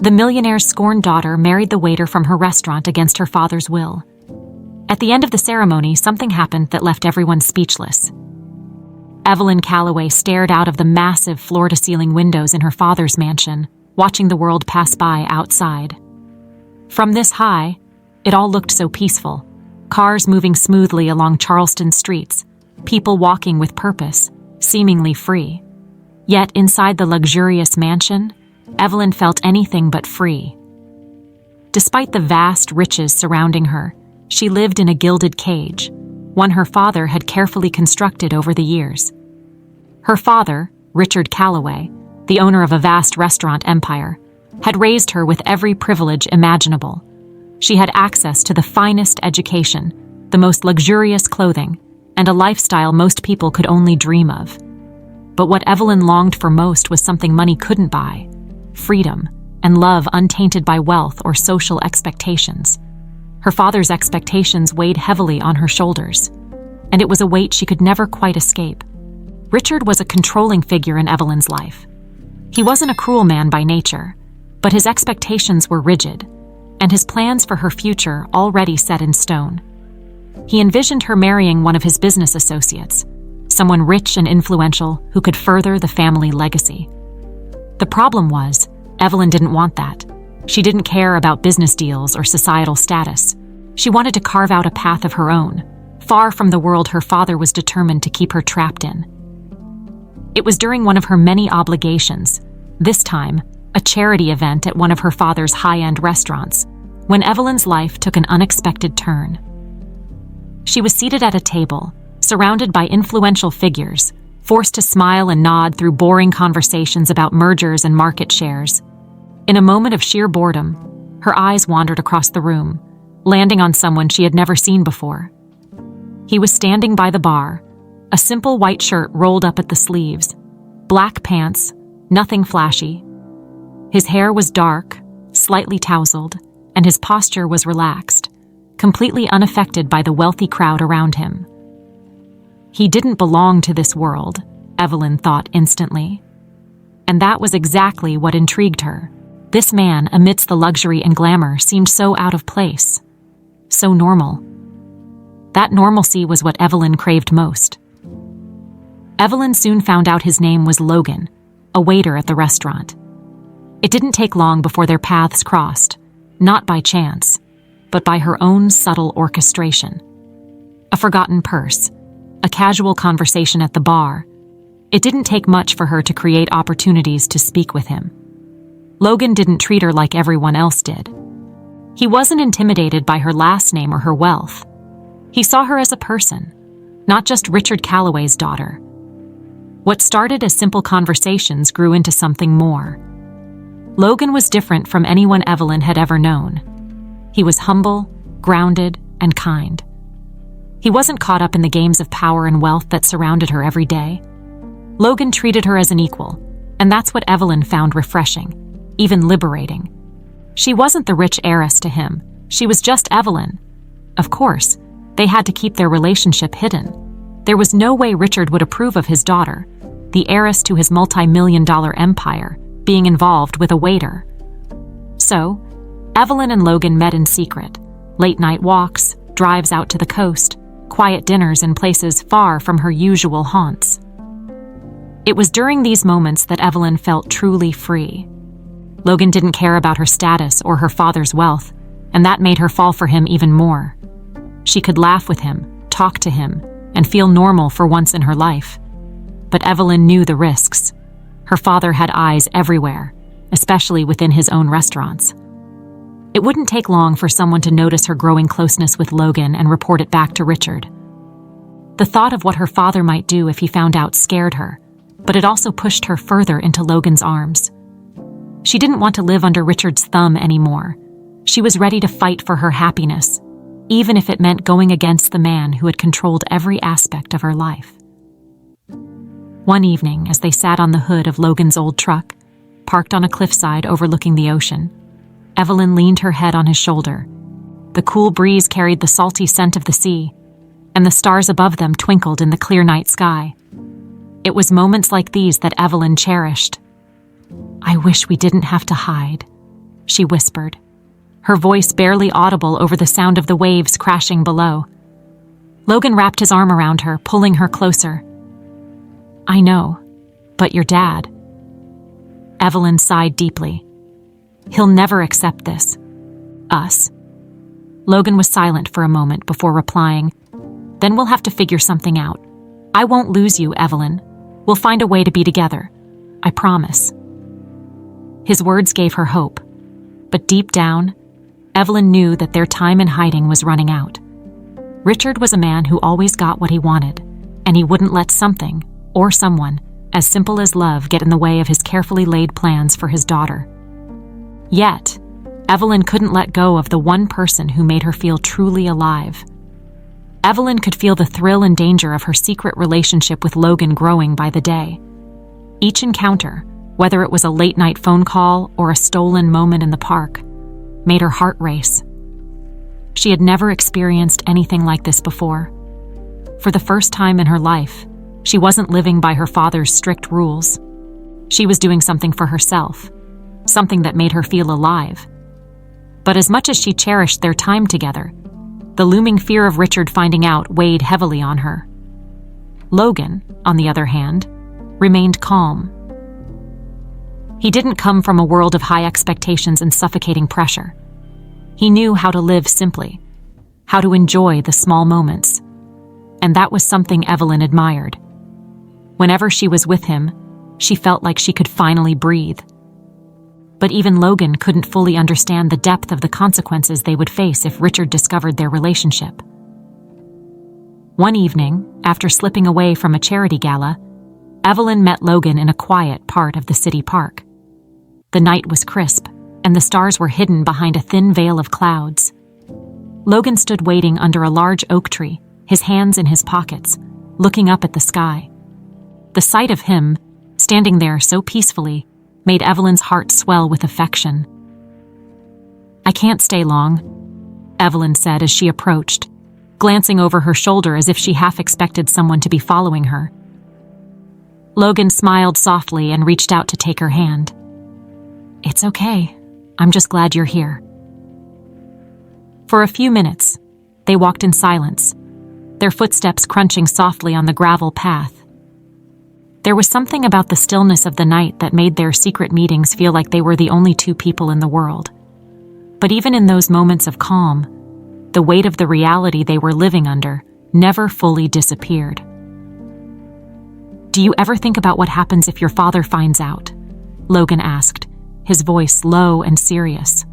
The millionaire's scorned daughter married the waiter from her restaurant against her father's will. At the end of the ceremony, something happened that left everyone speechless. Evelyn Calloway stared out of the massive floor-to-ceiling windows in her father's mansion, watching the world pass by outside. From this high, it all looked so peaceful. Cars moving smoothly along Charleston streets, people walking with purpose, seemingly free. Yet inside the luxurious mansion, Evelyn felt anything but free. Despite the vast riches surrounding her, she lived in a gilded cage, one her father had carefully constructed over the years. Her father, Richard Calloway, the owner of a vast restaurant empire, had raised her with every privilege imaginable. She had access to the finest education, the most luxurious clothing, and a lifestyle most people could only dream of. But what Evelyn longed for most was something money couldn't buy: freedom and love untainted by wealth or social expectations. Her father's expectations weighed heavily on her shoulders, and it was a weight she could never quite escape. Richard was a controlling figure in Evelyn's life. He wasn't a cruel man by nature, but his expectations were rigid, and his plans for her future already set in stone. He envisioned her marrying one of his business associates, someone rich and influential who could further the family legacy. The problem was, Evelyn didn't want that. She didn't care about business deals or societal status. She wanted to carve out a path of her own, far from the world her father was determined to keep her trapped in. It was during one of her many obligations, this time a charity event at one of her father's high-end restaurants, when Evelyn's life took an unexpected turn. She was seated at a table, surrounded by influential figures, forced to smile and nod through boring conversations about mergers and market shares. In a moment of sheer boredom, her eyes wandered across the room, landing on someone she had never seen before. He was standing by the bar, a simple white shirt rolled up at the sleeves, black pants, nothing flashy. His hair was dark, slightly tousled, and his posture was relaxed, completely unaffected by the wealthy crowd around him. He didn't belong to this world, Evelyn thought instantly. And that was exactly what intrigued her. This man, amidst the luxury and glamour, seemed so out of place, so normal. That normalcy was what Evelyn craved most. Evelyn soon found out his name was Logan, a waiter at the restaurant. It didn't take long before their paths crossed, not by chance, but by her own subtle orchestration. A forgotten purse, a casual conversation at the bar. It didn't take much for her to create opportunities to speak with him. Logan didn't treat her like everyone else did. He wasn't intimidated by her last name or her wealth. He saw her as a person, not just Richard Calloway's daughter. What started as simple conversations grew into something more. Logan was different from anyone Evelyn had ever known. He was humble, grounded, and kind. He wasn't caught up in the games of power and wealth that surrounded her every day. Logan treated her as an equal, and that's what Evelyn found refreshing, even liberating. She wasn't the rich heiress to him. She was just Evelyn. Of course, they had to keep their relationship hidden. There was no way Richard would approve of his daughter, the heiress to his multi-million-dollar empire, being involved with a waiter. So, Evelyn and Logan met in secret. Late-night walks, drives out to the coast, quiet dinners in places far from her usual haunts. It was during these moments that Evelyn felt truly free. Logan didn't care about her status or her father's wealth, and that made her fall for him even more. She could laugh with him, talk to him, and feel normal for once in her life. But Evelyn knew the risks. Her father had eyes everywhere, especially within his own restaurants. It wouldn't take long for someone to notice her growing closeness with Logan and report it back to Richard. The thought of what her father might do if he found out scared her, but it also pushed her further into Logan's arms. She didn't want to live under Richard's thumb anymore. She was ready to fight for her happiness, even if it meant going against the man who had controlled every aspect of her life. One evening, as they sat on the hood of Logan's old truck, parked on a cliffside overlooking the ocean, Evelyn leaned her head on his shoulder. The cool breeze carried the salty scent of the sea, and the stars above them twinkled in the clear night sky. It was moments like these that Evelyn cherished. "I wish we didn't have to hide," she whispered, her voice barely audible over the sound of the waves crashing below. Logan wrapped his arm around her, pulling her closer. I know, but your dad. Evelyn sighed deeply. He'll never accept this. Us. Logan was silent for a moment before replying. Then we'll have to figure something out. I won't lose you, Evelyn. We'll find a way to be together. I promise. His words gave her hope, but deep down, Evelyn knew that their time in hiding was running out. Richard was a man who always got what he wanted, and he wouldn't let something, or someone, as simple as love get in the way of his carefully laid plans for his daughter. Yet, Evelyn couldn't let go of the one person who made her feel truly alive. Evelyn could feel the thrill and danger of her secret relationship with Logan growing by the day. Each encounter, whether it was a late-night phone call or a stolen moment in the park, made her heart race. She had never experienced anything like this before. For the first time in her life, she wasn't living by her father's strict rules. She was doing something for herself, something that made her feel alive. But as much as she cherished their time together, the looming fear of Richard finding out weighed heavily on her. Logan, on the other hand, remained calm. He didn't come from a world of high expectations and suffocating pressure. He knew how to live simply, how to enjoy the small moments. And that was something Evelyn admired. Whenever she was with him, she felt like she could finally breathe. But even Logan couldn't fully understand the depth of the consequences they would face if Richard discovered their relationship. One evening, after slipping away from a charity gala, Evelyn met Logan in a quiet part of the city park. The night was crisp, and the stars were hidden behind a thin veil of clouds. Logan stood waiting under a large oak tree, his hands in his pockets, looking up at the sky. The sight of him, standing there so peacefully, made Evelyn's heart swell with affection. I can't stay long, Evelyn said as she approached, glancing over her shoulder as if she half expected someone to be following her. Logan smiled softly and reached out to take her hand. It's okay. I'm just glad you're here. For a few minutes, they walked in silence, their footsteps crunching softly on the gravel path. There was something about the stillness of the night that made their secret meetings feel like they were the only two people in the world. But even in those moments of calm, the weight of the reality they were living under never fully disappeared. Do you ever think about what happens if your father finds out? Logan asked, his voice low and serious.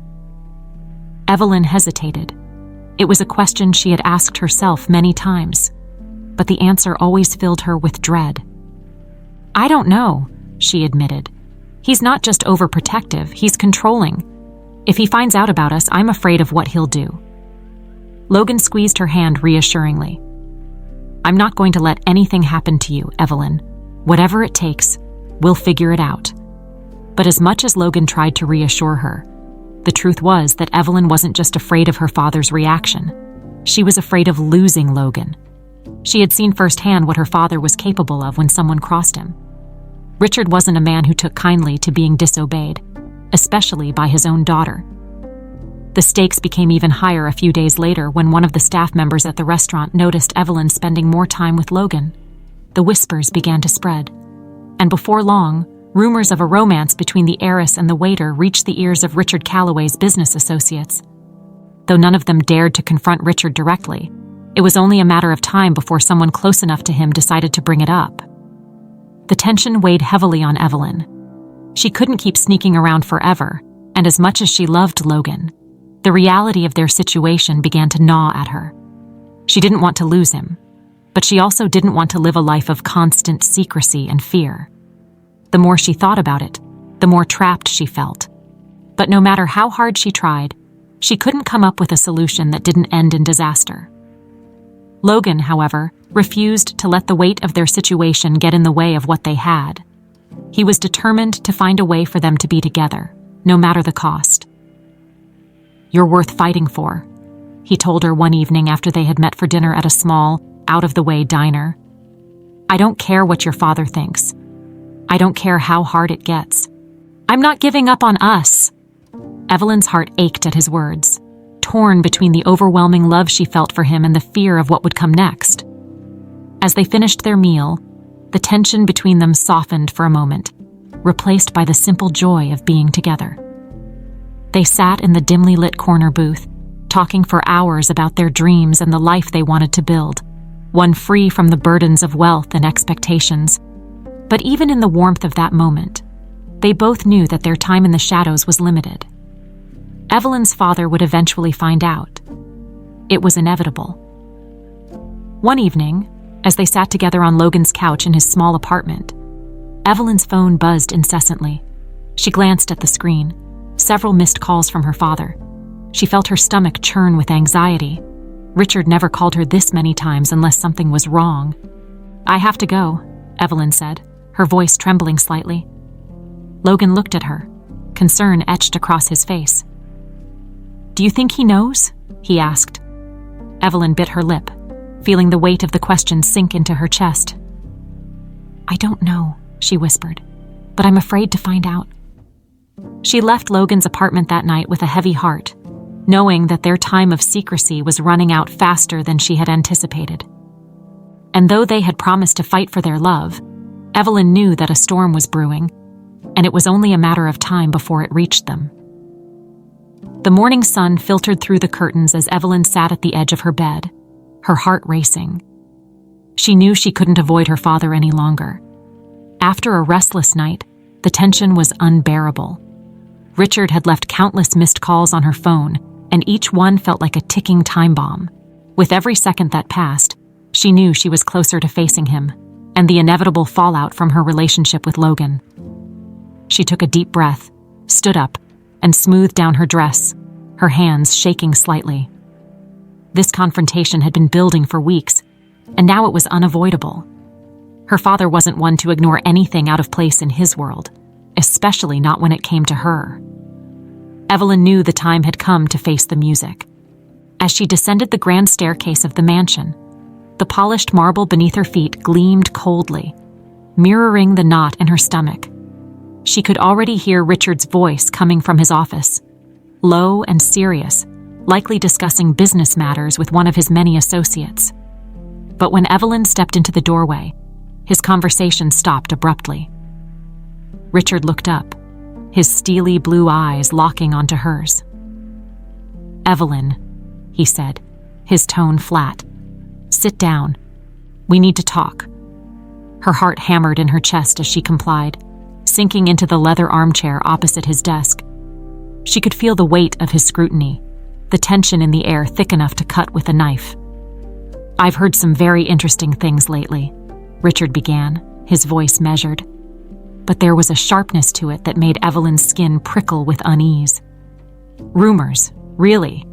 Evelyn hesitated. It was a question she had asked herself many times, but the answer always filled her with dread. I don't know, she admitted. He's not just overprotective, he's controlling. If he finds out about us, I'm afraid of what he'll do. Logan squeezed her hand reassuringly. I'm not going to let anything happen to you, Evelyn. Whatever it takes, we'll figure it out. But as much as Logan tried to reassure her, the truth was that Evelyn wasn't just afraid of her father's reaction. She was afraid of losing Logan. She had seen firsthand what her father was capable of when someone crossed him. Richard wasn't a man who took kindly to being disobeyed, especially by his own daughter. The stakes became even higher a few days later when one of the staff members at the restaurant noticed Evelyn spending more time with Logan. The whispers began to spread, and before long, rumors of a romance between the heiress and the waiter reached the ears of Richard Calloway's business associates. Though none of them dared to confront Richard directly, it was only a matter of time before someone close enough to him decided to bring it up. The tension weighed heavily on Evelyn. She couldn't keep sneaking around forever, and as much as she loved Logan, the reality of their situation began to gnaw at her. She didn't want to lose him, but she also didn't want to live a life of constant secrecy and fear. The more she thought about it, the more trapped she felt. But no matter how hard she tried, she couldn't come up with a solution that didn't end in disaster. Logan, however, refused to let the weight of their situation get in the way of what they had. He was determined to find a way for them to be together, no matter the cost. You're worth fighting for, he told her one evening after they had met for dinner at a small, out-of-the-way diner. I don't care what your father thinks. I don't care how hard it gets. I'm not giving up on us. Evelyn's heart ached at his words, torn between the overwhelming love she felt for him and the fear of what would come next. As they finished their meal, the tension between them softened for a moment, replaced by the simple joy of being together. They sat in the dimly lit corner booth, talking for hours about their dreams and the life they wanted to build, one free from the burdens of wealth and expectations. But even in the warmth of that moment, they both knew that their time in the shadows was limited. Evelyn's father would eventually find out. It was inevitable. One evening, as they sat together on Logan's couch in his small apartment, Evelyn's phone buzzed incessantly. She glanced at the screen, several missed calls from her father. She felt her stomach churn with anxiety. Richard never called her this many times unless something was wrong. "I have to go," Evelyn said, her voice trembling slightly. Logan looked at her, concern etched across his face. "Do you think he knows?" he asked. Evelyn bit her lip, feeling the weight of the question sink into her chest. "I don't know," she whispered, "but I'm afraid to find out." She left Logan's apartment that night with a heavy heart, knowing that their time of secrecy was running out faster than she had anticipated. And though they had promised to fight for their love, Evelyn knew that a storm was brewing, and it was only a matter of time before it reached them. The morning sun filtered through the curtains as Evelyn sat at the edge of her bed, her heart racing. She knew she couldn't avoid her father any longer. After a restless night, the tension was unbearable. Richard had left countless missed calls on her phone, and each one felt like a ticking time bomb. With every second that passed, she knew she was closer to facing him, and the inevitable fallout from her relationship with Logan. She took a deep breath, stood up, and smoothed down her dress, her hands shaking slightly. This confrontation had been building for weeks, and now it was unavoidable. Her father wasn't one to ignore anything out of place in his world, especially not when it came to her. Evelyn knew the time had come to face the music. As she descended the grand staircase of the mansion, the polished marble beneath her feet gleamed coldly, mirroring the knot in her stomach. She could already hear Richard's voice coming from his office, low and serious, likely discussing business matters with one of his many associates. But when Evelyn stepped into the doorway, his conversation stopped abruptly. Richard looked up, his steely blue eyes locking onto hers. "Evelyn," he said, his tone flat. "Sit down. We need to talk." Her heart hammered in her chest as she complied, sinking into the leather armchair opposite his desk. She could feel the weight of his scrutiny, the tension in the air thick enough to cut with a knife. "I've heard some very interesting things lately," Richard began, his voice measured. But there was a sharpness to it that made Evelyn's skin prickle with unease. "Rumors, really,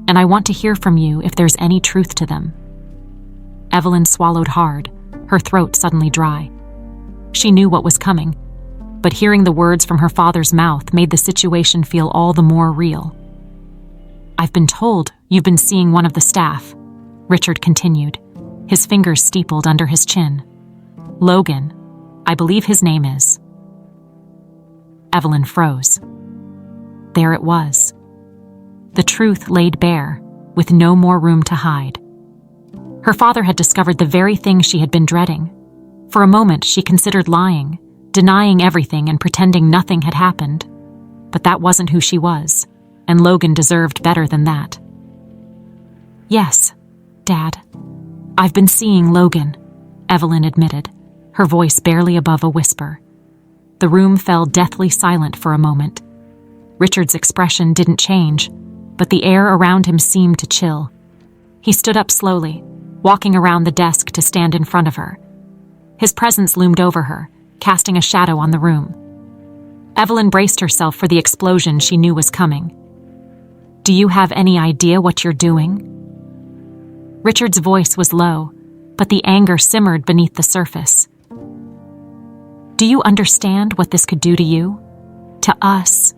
and I want to hear from you if there's any truth to them." Evelyn swallowed hard, her throat suddenly dry. She knew what was coming, but hearing the words from her father's mouth made the situation feel all the more real. "I've been told you've been seeing one of the staff," Richard continued, his fingers steepled under his chin. "Logan, I believe his name is." Evelyn froze. There it was. The truth laid bare, with no more room to hide. Her father had discovered the very thing she had been dreading. For a moment, she considered lying, denying everything and pretending nothing had happened. But that wasn't who she was, and Logan deserved better than that. "Yes, Dad. I've been seeing Logan," Evelyn admitted, her voice barely above a whisper. The room fell deathly silent for a moment. Richard's expression didn't change, but the air around him seemed to chill. He stood up slowly, walking around the desk to stand in front of her. His presence loomed over her, casting a shadow on the room. Evelyn braced herself for the explosion she knew was coming. "Do you have any idea what you're doing?" Richard's voice was low, but the anger simmered beneath the surface. "Do you understand what this could do to you? To us?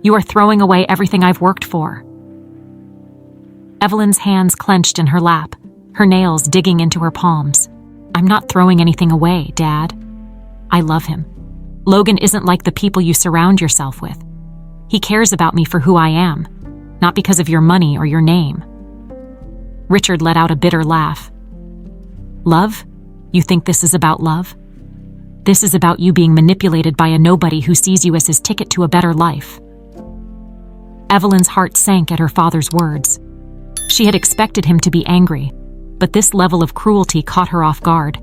You are throwing away everything I've worked for." Evelyn's hands clenched in her lap, her nails digging into her palms. "I'm not throwing anything away, Dad. I love him. Logan isn't like the people you surround yourself with. He cares about me for who I am, not because of your money or your name." Richard let out a bitter laugh. "Love? You think this is about love? This is about you being manipulated by a nobody who sees you as his ticket to a better life." Evelyn's heart sank at her father's words. She had expected him to be angry, but this level of cruelty caught her off guard.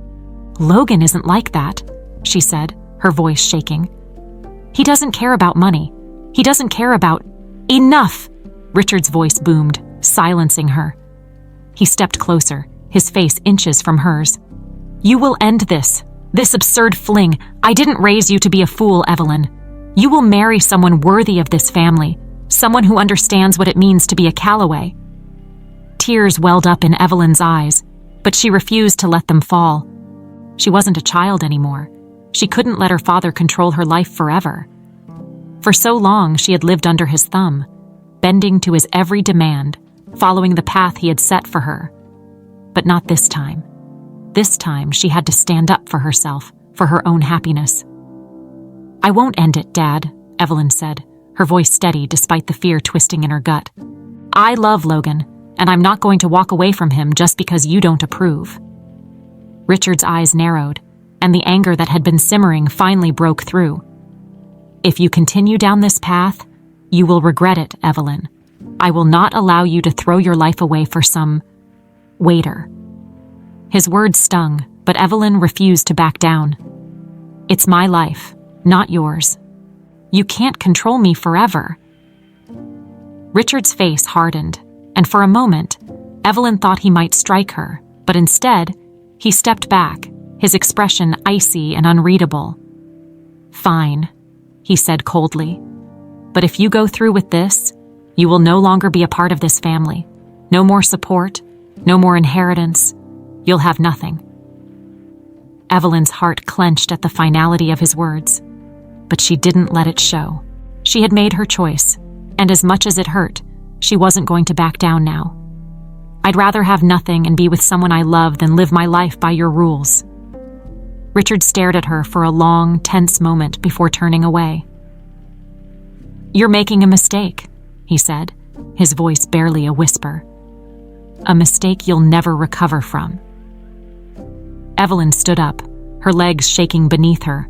"Logan isn't like that," she said, her voice shaking. "He doesn't care about money. He doesn't care about—" "Enough!" Richard's voice boomed, silencing her. He stepped closer, his face inches from hers. "You will end this absurd fling. I didn't raise you to be a fool, Evelyn. You will marry someone worthy of this family, someone who understands what it means to be a Calloway." Tears welled up in Evelyn's eyes, but she refused to let them fall. She wasn't a child anymore. She couldn't let her father control her life forever. For so long, she had lived under his thumb, bending to his every demand, following the path he had set for her. But not this time. This time, she had to stand up for herself, for her own happiness. "I won't end it, Dad," Evelyn said, her voice steady despite the fear twisting in her gut. "I love Logan, and I'm not going to walk away from him just because you don't approve." Richard's eyes narrowed, and the anger that had been simmering finally broke through. "If you continue down this path, you will regret it, Evelyn. I will not allow you to throw your life away for some waiter." His words stung, but Evelyn refused to back down. "It's my life, not yours. You can't control me forever." Richard's face hardened, and for a moment, Evelyn thought he might strike her, but instead, he stepped back, his expression icy and unreadable. "Fine," he said coldly. "But if you go through with this, you will no longer be a part of this family. No more support, no more inheritance. You'll have nothing." Evelyn's heart clenched at the finality of his words, but she didn't let it show. She had made her choice, and as much as it hurt, she wasn't going to back down now. "I'd rather have nothing and be with someone I love than live my life by your rules." Richard stared at her for a long, tense moment before turning away. "You're making a mistake," he said, his voice barely a whisper. "A mistake you'll never recover from." Evelyn stood up, her legs shaking beneath her,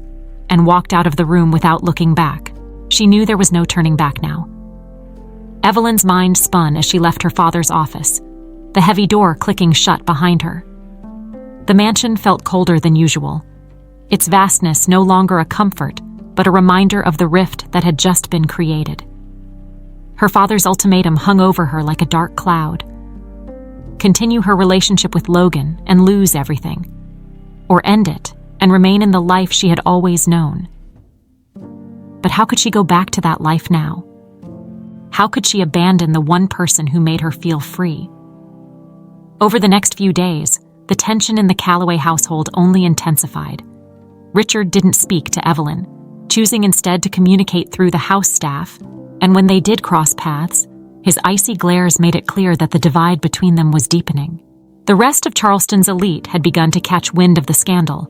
and walked out of the room without looking back. She knew there was no turning back now. Evelyn's mind spun as she left her father's office, the heavy door clicking shut behind her. The mansion felt colder than usual, its vastness no longer a comfort, but a reminder of the rift that had just been created. Her father's ultimatum hung over her like a dark cloud. Continue her relationship with Logan and lose everything, or end it and remain in the life she had always known. But how could she go back to that life now? How could she abandon the one person who made her feel free? Over the next few days, the tension in the Calloway household only intensified. Richard didn't speak to Evelyn, choosing instead to communicate through the house staff, and when they did cross paths, his icy glares made it clear that the divide between them was deepening. The rest of Charleston's elite had begun to catch wind of the scandal,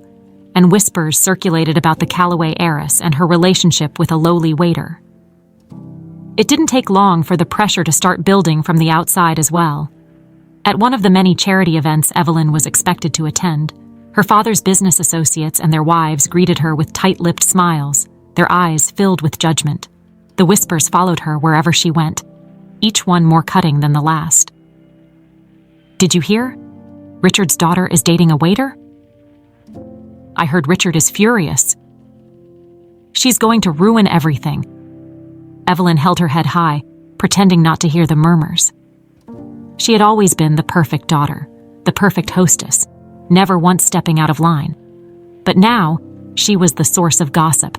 and whispers circulated about the Calloway heiress and her relationship with a lowly waiter. It didn't take long for the pressure to start building from the outside as well. At one of the many charity events Evelyn was expected to attend, her father's business associates and their wives greeted her with tight-lipped smiles, their eyes filled with judgment. The whispers followed her wherever she went, each one more cutting than the last. "Did you hear? Richard's daughter is dating a waiter? I heard Richard is furious. She's going to ruin everything." Evelyn held her head high, pretending not to hear the murmurs. She had always been the perfect daughter, the perfect hostess, never once stepping out of line. But now, she was the source of gossip,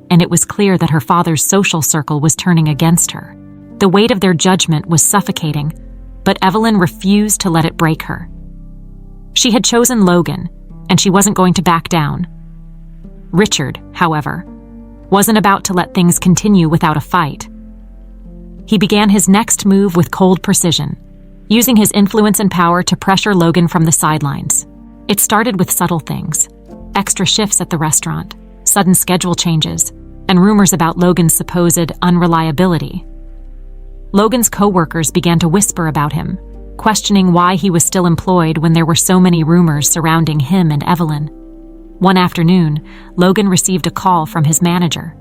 and it was clear that her father's social circle was turning against her. The weight of their judgment was suffocating, but Evelyn refused to let it break her. She had chosen Logan, and she wasn't going to back down. Richard, however, wasn't about to let things continue without a fight. He began his next move with cold precision, using his influence and power to pressure Logan from the sidelines. It started with subtle things: extra shifts at the restaurant, sudden schedule changes, and rumors about Logan's supposed unreliability. Logan's co-workers began to whisper about him, questioning why he was still employed when there were so many rumors surrounding him and Evelyn. One afternoon, Logan received a call from his manager.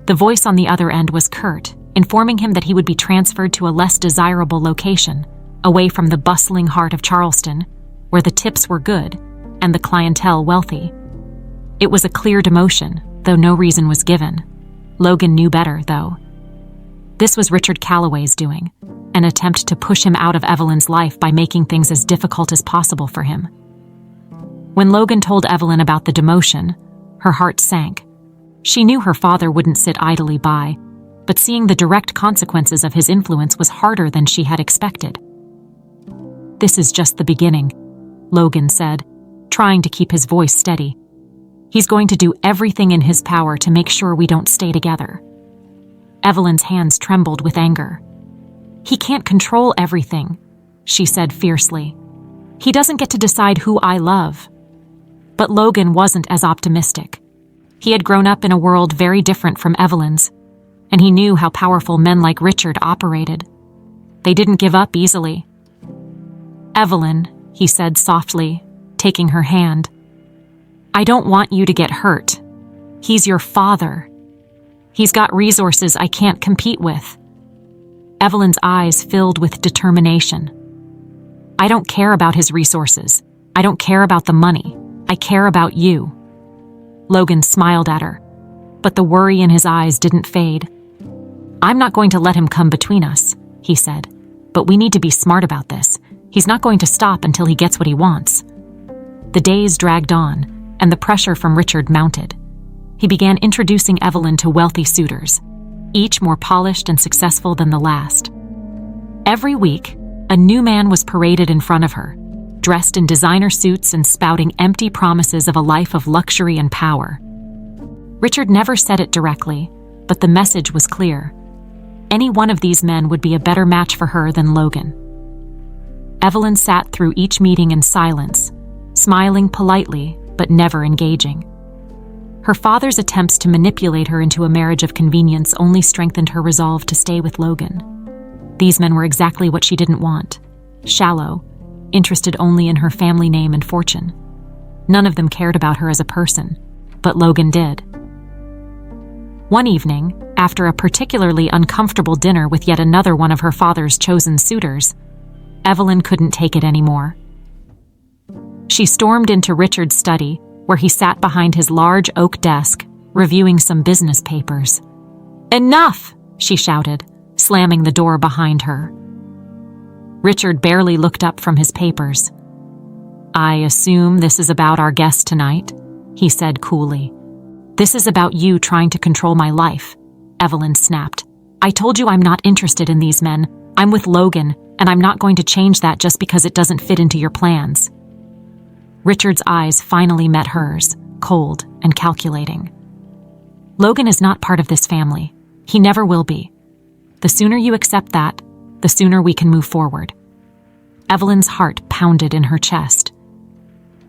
The voice on the other end was curt, informing him that he would be transferred to a less desirable location, away from the bustling heart of Charleston, where the tips were good and the clientele wealthy. It was a clear demotion, though no reason was given. Logan knew better, though. This was Richard Calloway's doing, an attempt to push him out of Evelyn's life by making things as difficult as possible for him. When Logan told Evelyn about the demotion, her heart sank. She knew her father wouldn't sit idly by, but seeing the direct consequences of his influence was harder than she had expected. "This is just the beginning," Logan said, trying to keep his voice steady. "He's going to do everything in his power to make sure we don't stay together." Evelyn's hands trembled with anger. "He can't control everything," she said fiercely. "He doesn't get to decide who I love." But Logan wasn't as optimistic. He had grown up in a world very different from Evelyn's, and he knew how powerful men like Richard operated. They didn't give up easily. "Evelyn," he said softly, taking her hand, "I don't want you to get hurt. He's your father. He's got resources I can't compete with." Evelyn's eyes filled with determination. "I don't care about his resources. I don't care about the money. I care about you." Logan smiled at her, but the worry in his eyes didn't fade. "I'm not going to let him come between us," he said, "but we need to be smart about this. He's not going to stop until he gets what he wants." The days dragged on, and the pressure from Richard mounted. He began introducing Evelyn to wealthy suitors, each more polished and successful than the last. Every week, a new man was paraded in front of her, dressed in designer suits and spouting empty promises of a life of luxury and power. Richard never said it directly, but the message was clear. Any one of these men would be a better match for her than Logan. Evelyn sat through each meeting in silence, smiling politely but never engaging. Her father's attempts to manipulate her into a marriage of convenience only strengthened her resolve to stay with Logan. These men were exactly what she didn't want: shallow, interested only in her family name and fortune. None of them cared about her as a person, but Logan did. One evening, after a particularly uncomfortable dinner with yet another one of her father's chosen suitors, Evelyn couldn't take it anymore. She stormed into Richard's study, where he sat behind his large oak desk, reviewing some business papers. "Enough!" she shouted, slamming the door behind her. Richard barely looked up from his papers. "I assume this is about our guest tonight," he said coolly. "This is about you trying to control my life," Evelyn snapped. "I told you I'm not interested in these men. I'm with Logan, and I'm not going to change that just because it doesn't fit into your plans." Richard's eyes finally met hers, cold and calculating. "Logan is not part of this family. He never will be. The sooner you accept that, the sooner we can move forward." Evelyn's heart pounded in her chest.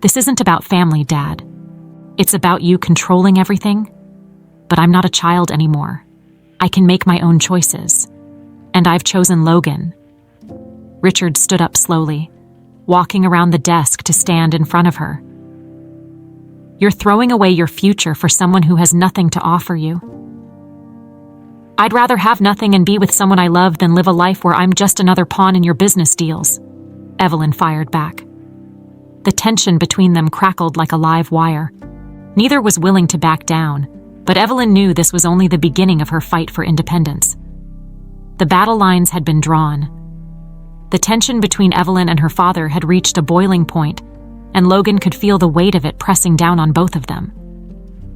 "This isn't about family, Dad. It's about you controlling everything. But I'm not a child anymore. I can make my own choices. And I've chosen Logan." Richard stood up slowly, walking around the desk to stand in front of her. "You're throwing away your future for someone who has nothing to offer you." "I'd rather have nothing and be with someone I love than live a life where I'm just another pawn in your business deals," Evelyn fired back. The tension between them crackled like a live wire. Neither was willing to back down, but Evelyn knew this was only the beginning of her fight for independence. The battle lines had been drawn. The tension between Evelyn and her father had reached a boiling point, and Logan could feel the weight of it pressing down on both of them.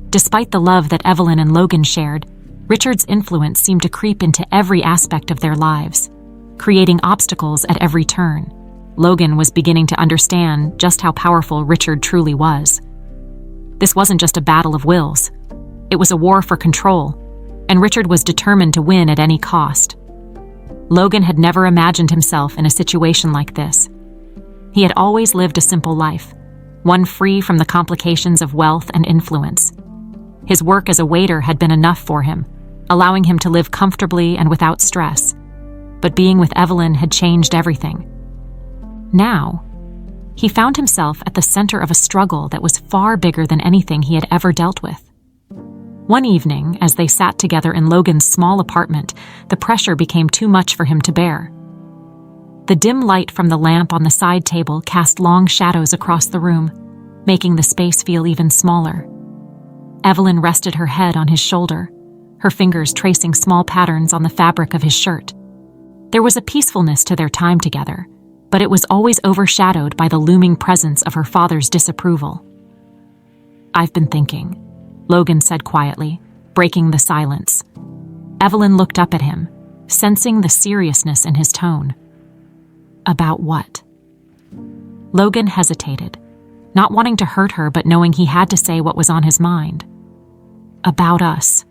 Despite the love that Evelyn and Logan shared, Richard's influence seemed to creep into every aspect of their lives, creating obstacles at every turn. Logan was beginning to understand just how powerful Richard truly was. This wasn't just a battle of wills. It was a war for control, and Richard was determined to win at any cost. Logan had never imagined himself in a situation like this. He had always lived a simple life, one free from the complications of wealth and influence. His work as a waiter had been enough for him, allowing him to live comfortably and without stress. But being with Evelyn had changed everything. Now, he found himself at the center of a struggle that was far bigger than anything he had ever dealt with. One evening, as they sat together in Logan's small apartment, the pressure became too much for him to bear. The dim light from the lamp on the side table cast long shadows across the room, making the space feel even smaller. Evelyn rested her head on his shoulder, her fingers tracing small patterns on the fabric of his shirt. There was a peacefulness to their time together, but it was always overshadowed by the looming presence of her father's disapproval. "I've been thinking," Logan said quietly, breaking the silence. Evelyn looked up at him, sensing the seriousness in his tone. "About what?" Logan hesitated, not wanting to hurt her but knowing he had to say what was on his mind. "About us.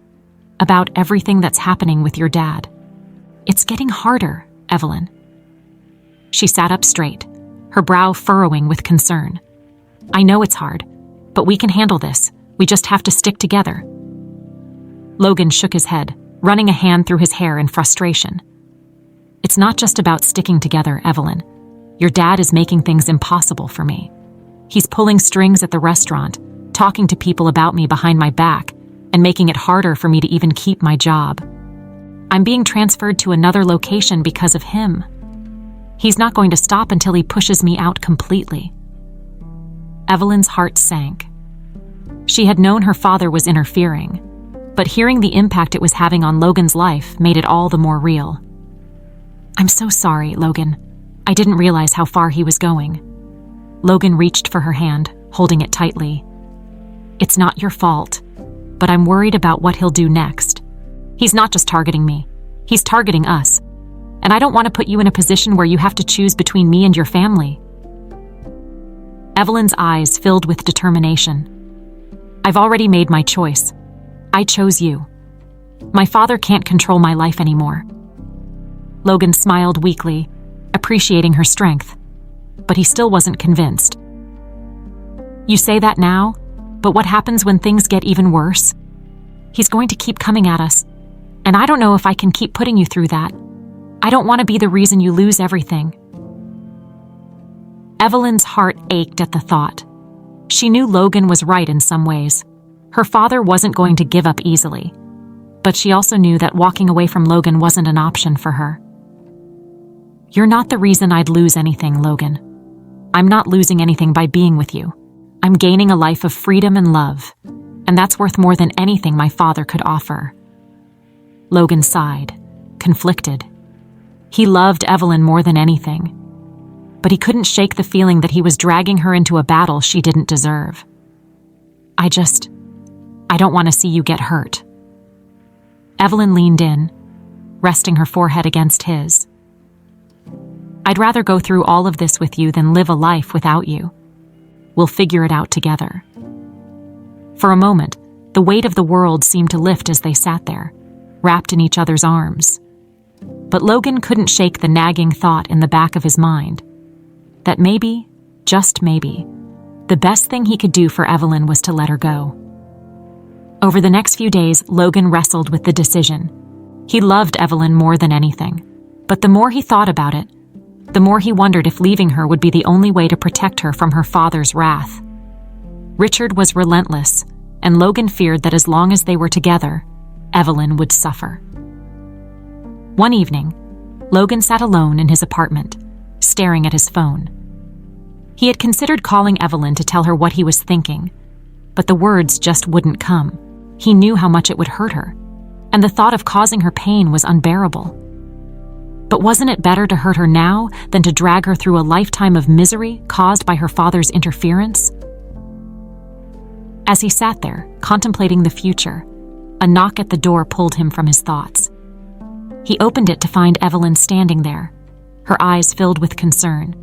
About everything that's happening with your dad. It's getting harder, Evelyn." She sat up straight, her brow furrowing with concern. "I know it's hard, but we can handle this. We just have to stick together." Logan shook his head, running a hand through his hair in frustration. "It's not just about sticking together, Evelyn. Your dad is making things impossible for me. He's pulling strings at the restaurant, talking to people about me behind my back, and making it harder for me to even keep my job. I'm being transferred to another location because of him. He's not going to stop until he pushes me out completely." Evelyn's heart sank. She had known her father was interfering, but hearing the impact it was having on Logan's life made it all the more real. "I'm so sorry, Logan. I didn't realize how far he was going." Logan reached for her hand, holding it tightly. "It's not your fault, but I'm worried about what he'll do next. He's not just targeting me. He's targeting us. And I don't want to put you in a position where you have to choose between me and your family." Evelyn's eyes filled with determination. "I've already made my choice. I chose you. My father can't control my life anymore." Logan smiled weakly, appreciating her strength, but he still wasn't convinced. "You say that now, but what happens when things get even worse? He's going to keep coming at us, and I don't know if I can keep putting you through that. I don't want to be the reason you lose everything." Evelyn's heart ached at the thought. She knew Logan was right in some ways. Her father wasn't going to give up easily, but she also knew that walking away from Logan wasn't an option for her. "You're not the reason I'd lose anything, Logan. I'm not losing anything by being with you. I'm gaining a life of freedom and love, and that's worth more than anything my father could offer." Logan sighed, conflicted. He loved Evelyn more than anything, but he couldn't shake the feeling that he was dragging her into a battle she didn't deserve. I don't want to see you get hurt." Evelyn leaned in, resting her forehead against his. "I'd rather go through all of this with you than live a life without you. We'll figure it out together." For a moment, the weight of the world seemed to lift as they sat there, wrapped in each other's arms. But Logan couldn't shake the nagging thought in the back of his mind that maybe, just maybe, the best thing he could do for Evelyn was to let her go. Over the next few days, Logan wrestled with the decision. He loved Evelyn more than anything, but the more he thought about it, the more he wondered if leaving her would be the only way to protect her from her father's wrath. Richard was relentless, and Logan feared that as long as they were together, Evelyn would suffer. One evening, Logan sat alone in his apartment, staring at his phone. He had considered calling Evelyn to tell her what he was thinking, but the words just wouldn't come. He knew how much it would hurt her, and the thought of causing her pain was unbearable. But wasn't it better to hurt her now than to drag her through a lifetime of misery caused by her father's interference? As he sat there, contemplating the future, a knock at the door pulled him from his thoughts. He opened it to find Evelyn standing there, her eyes filled with concern.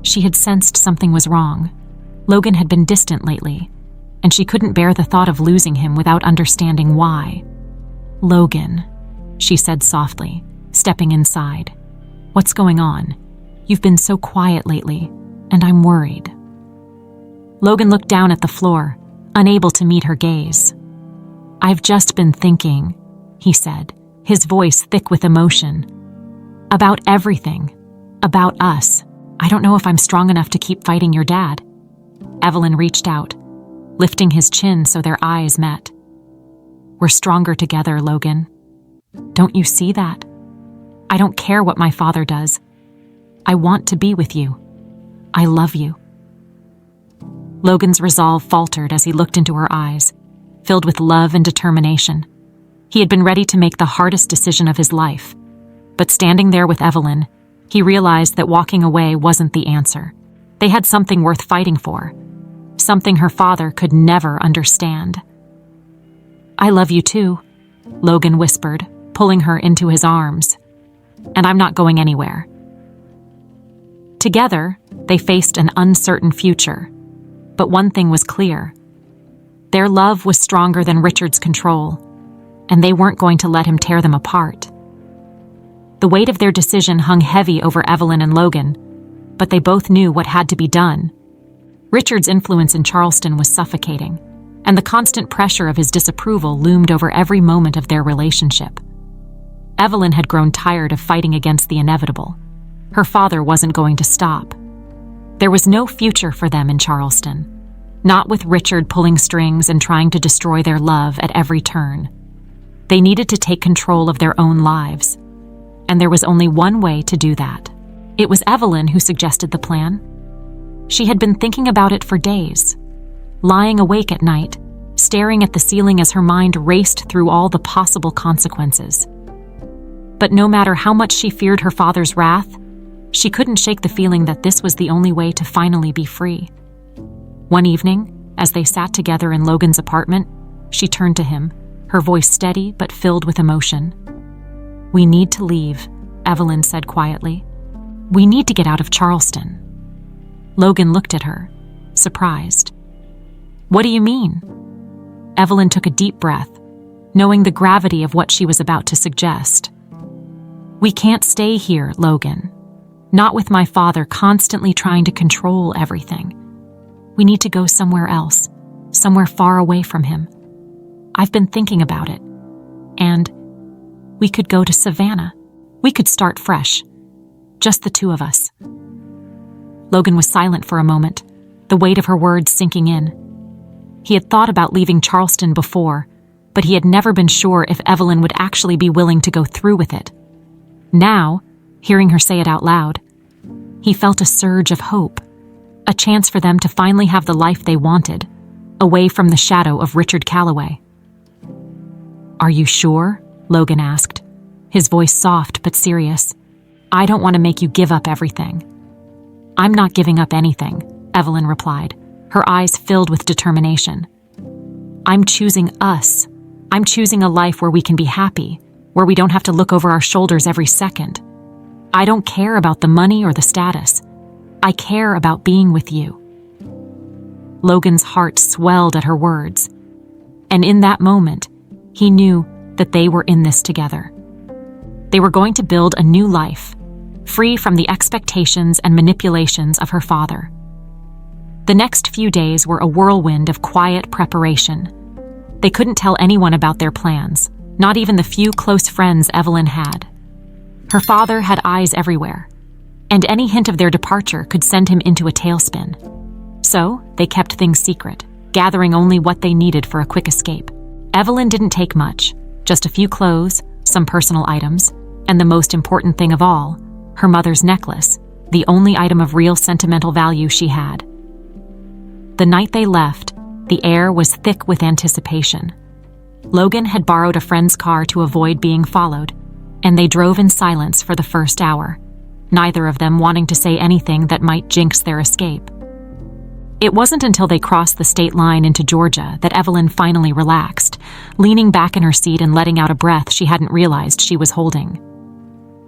She had sensed something was wrong. Logan had been distant lately, and she couldn't bear the thought of losing him without understanding why. "Logan," she said softly, stepping inside. "What's going on? You've been so quiet lately, and I'm worried." Logan looked down at the floor, unable to meet her gaze. "I've just been thinking," he said, his voice thick with emotion. "About everything. About us. I don't know if I'm strong enough to keep fighting your dad." Evelyn reached out, lifting his chin so their eyes met. "We're stronger together, Logan. Don't you see that? I don't care what my father does. I want to be with you. I love you." Logan's resolve faltered as he looked into her eyes, filled with love and determination. He had been ready to make the hardest decision of his life, but standing there with Evelyn, he realized that walking away wasn't the answer. They had something worth fighting for, something her father could never understand. "I love you too," Logan whispered, pulling her into his arms. "And I'm not going anywhere." Together, they faced an uncertain future, but one thing was clear. Their love was stronger than Richard's control, and they weren't going to let him tear them apart. The weight of their decision hung heavy over Evelyn and Logan, but they both knew what had to be done. Richard's influence in Charleston was suffocating, and the constant pressure of his disapproval loomed over every moment of their relationship. Evelyn had grown tired of fighting against the inevitable. Her father wasn't going to stop. There was no future for them in Charleston, not with Richard pulling strings and trying to destroy their love at every turn. They needed to take control of their own lives, and there was only one way to do that. It was Evelyn who suggested the plan. She had been thinking about it for days, lying awake at night, staring at the ceiling as her mind raced through all the possible consequences. But no matter how much she feared her father's wrath, she couldn't shake the feeling that this was the only way to finally be free. One evening, as they sat together in Logan's apartment, she turned to him, her voice steady but filled with emotion. "We need to leave," Evelyn said quietly. "We need to get out of Charleston." Logan looked at her, surprised. "What do you mean?" Evelyn took a deep breath, knowing the gravity of what she was about to suggest. "We can't stay here, Logan. Not with my father constantly trying to control everything. We need to go somewhere else, somewhere far away from him. I've been thinking about it. And we could go to Savannah. We could start fresh. Just the two of us." Logan was silent for a moment, the weight of her words sinking in. He had thought about leaving Charleston before, but he had never been sure if Evelyn would actually be willing to go through with it. Now, hearing her say it out loud, he felt a surge of hope, a chance for them to finally have the life they wanted, away from the shadow of Richard Calloway. "Are you sure?" Logan asked, his voice soft but serious. "I don't want to make you give up everything." "I'm not giving up anything," Evelyn replied, her eyes filled with determination. "I'm choosing us. I'm choosing a life where we can be happy, where we don't have to look over our shoulders every second. I don't care about the money or the status. I care about being with you." Logan's heart swelled at her words, and in that moment, he knew that they were in this together. They were going to build a new life, free from the expectations and manipulations of her father. The next few days were a whirlwind of quiet preparation. They couldn't tell anyone about their plans, not even the few close friends Evelyn had. Her father had eyes everywhere, and any hint of their departure could send him into a tailspin. So, they kept things secret, gathering only what they needed for a quick escape. Evelyn didn't take much, just a few clothes, some personal items, and the most important thing of all, her mother's necklace, the only item of real sentimental value she had. The night they left, the air was thick with anticipation. Logan had borrowed a friend's car to avoid being followed, and they drove in silence for the first hour, neither of them wanting to say anything that might jinx their escape. It wasn't until they crossed the state line into Georgia that Evelyn finally relaxed, leaning back in her seat and letting out a breath she hadn't realized she was holding.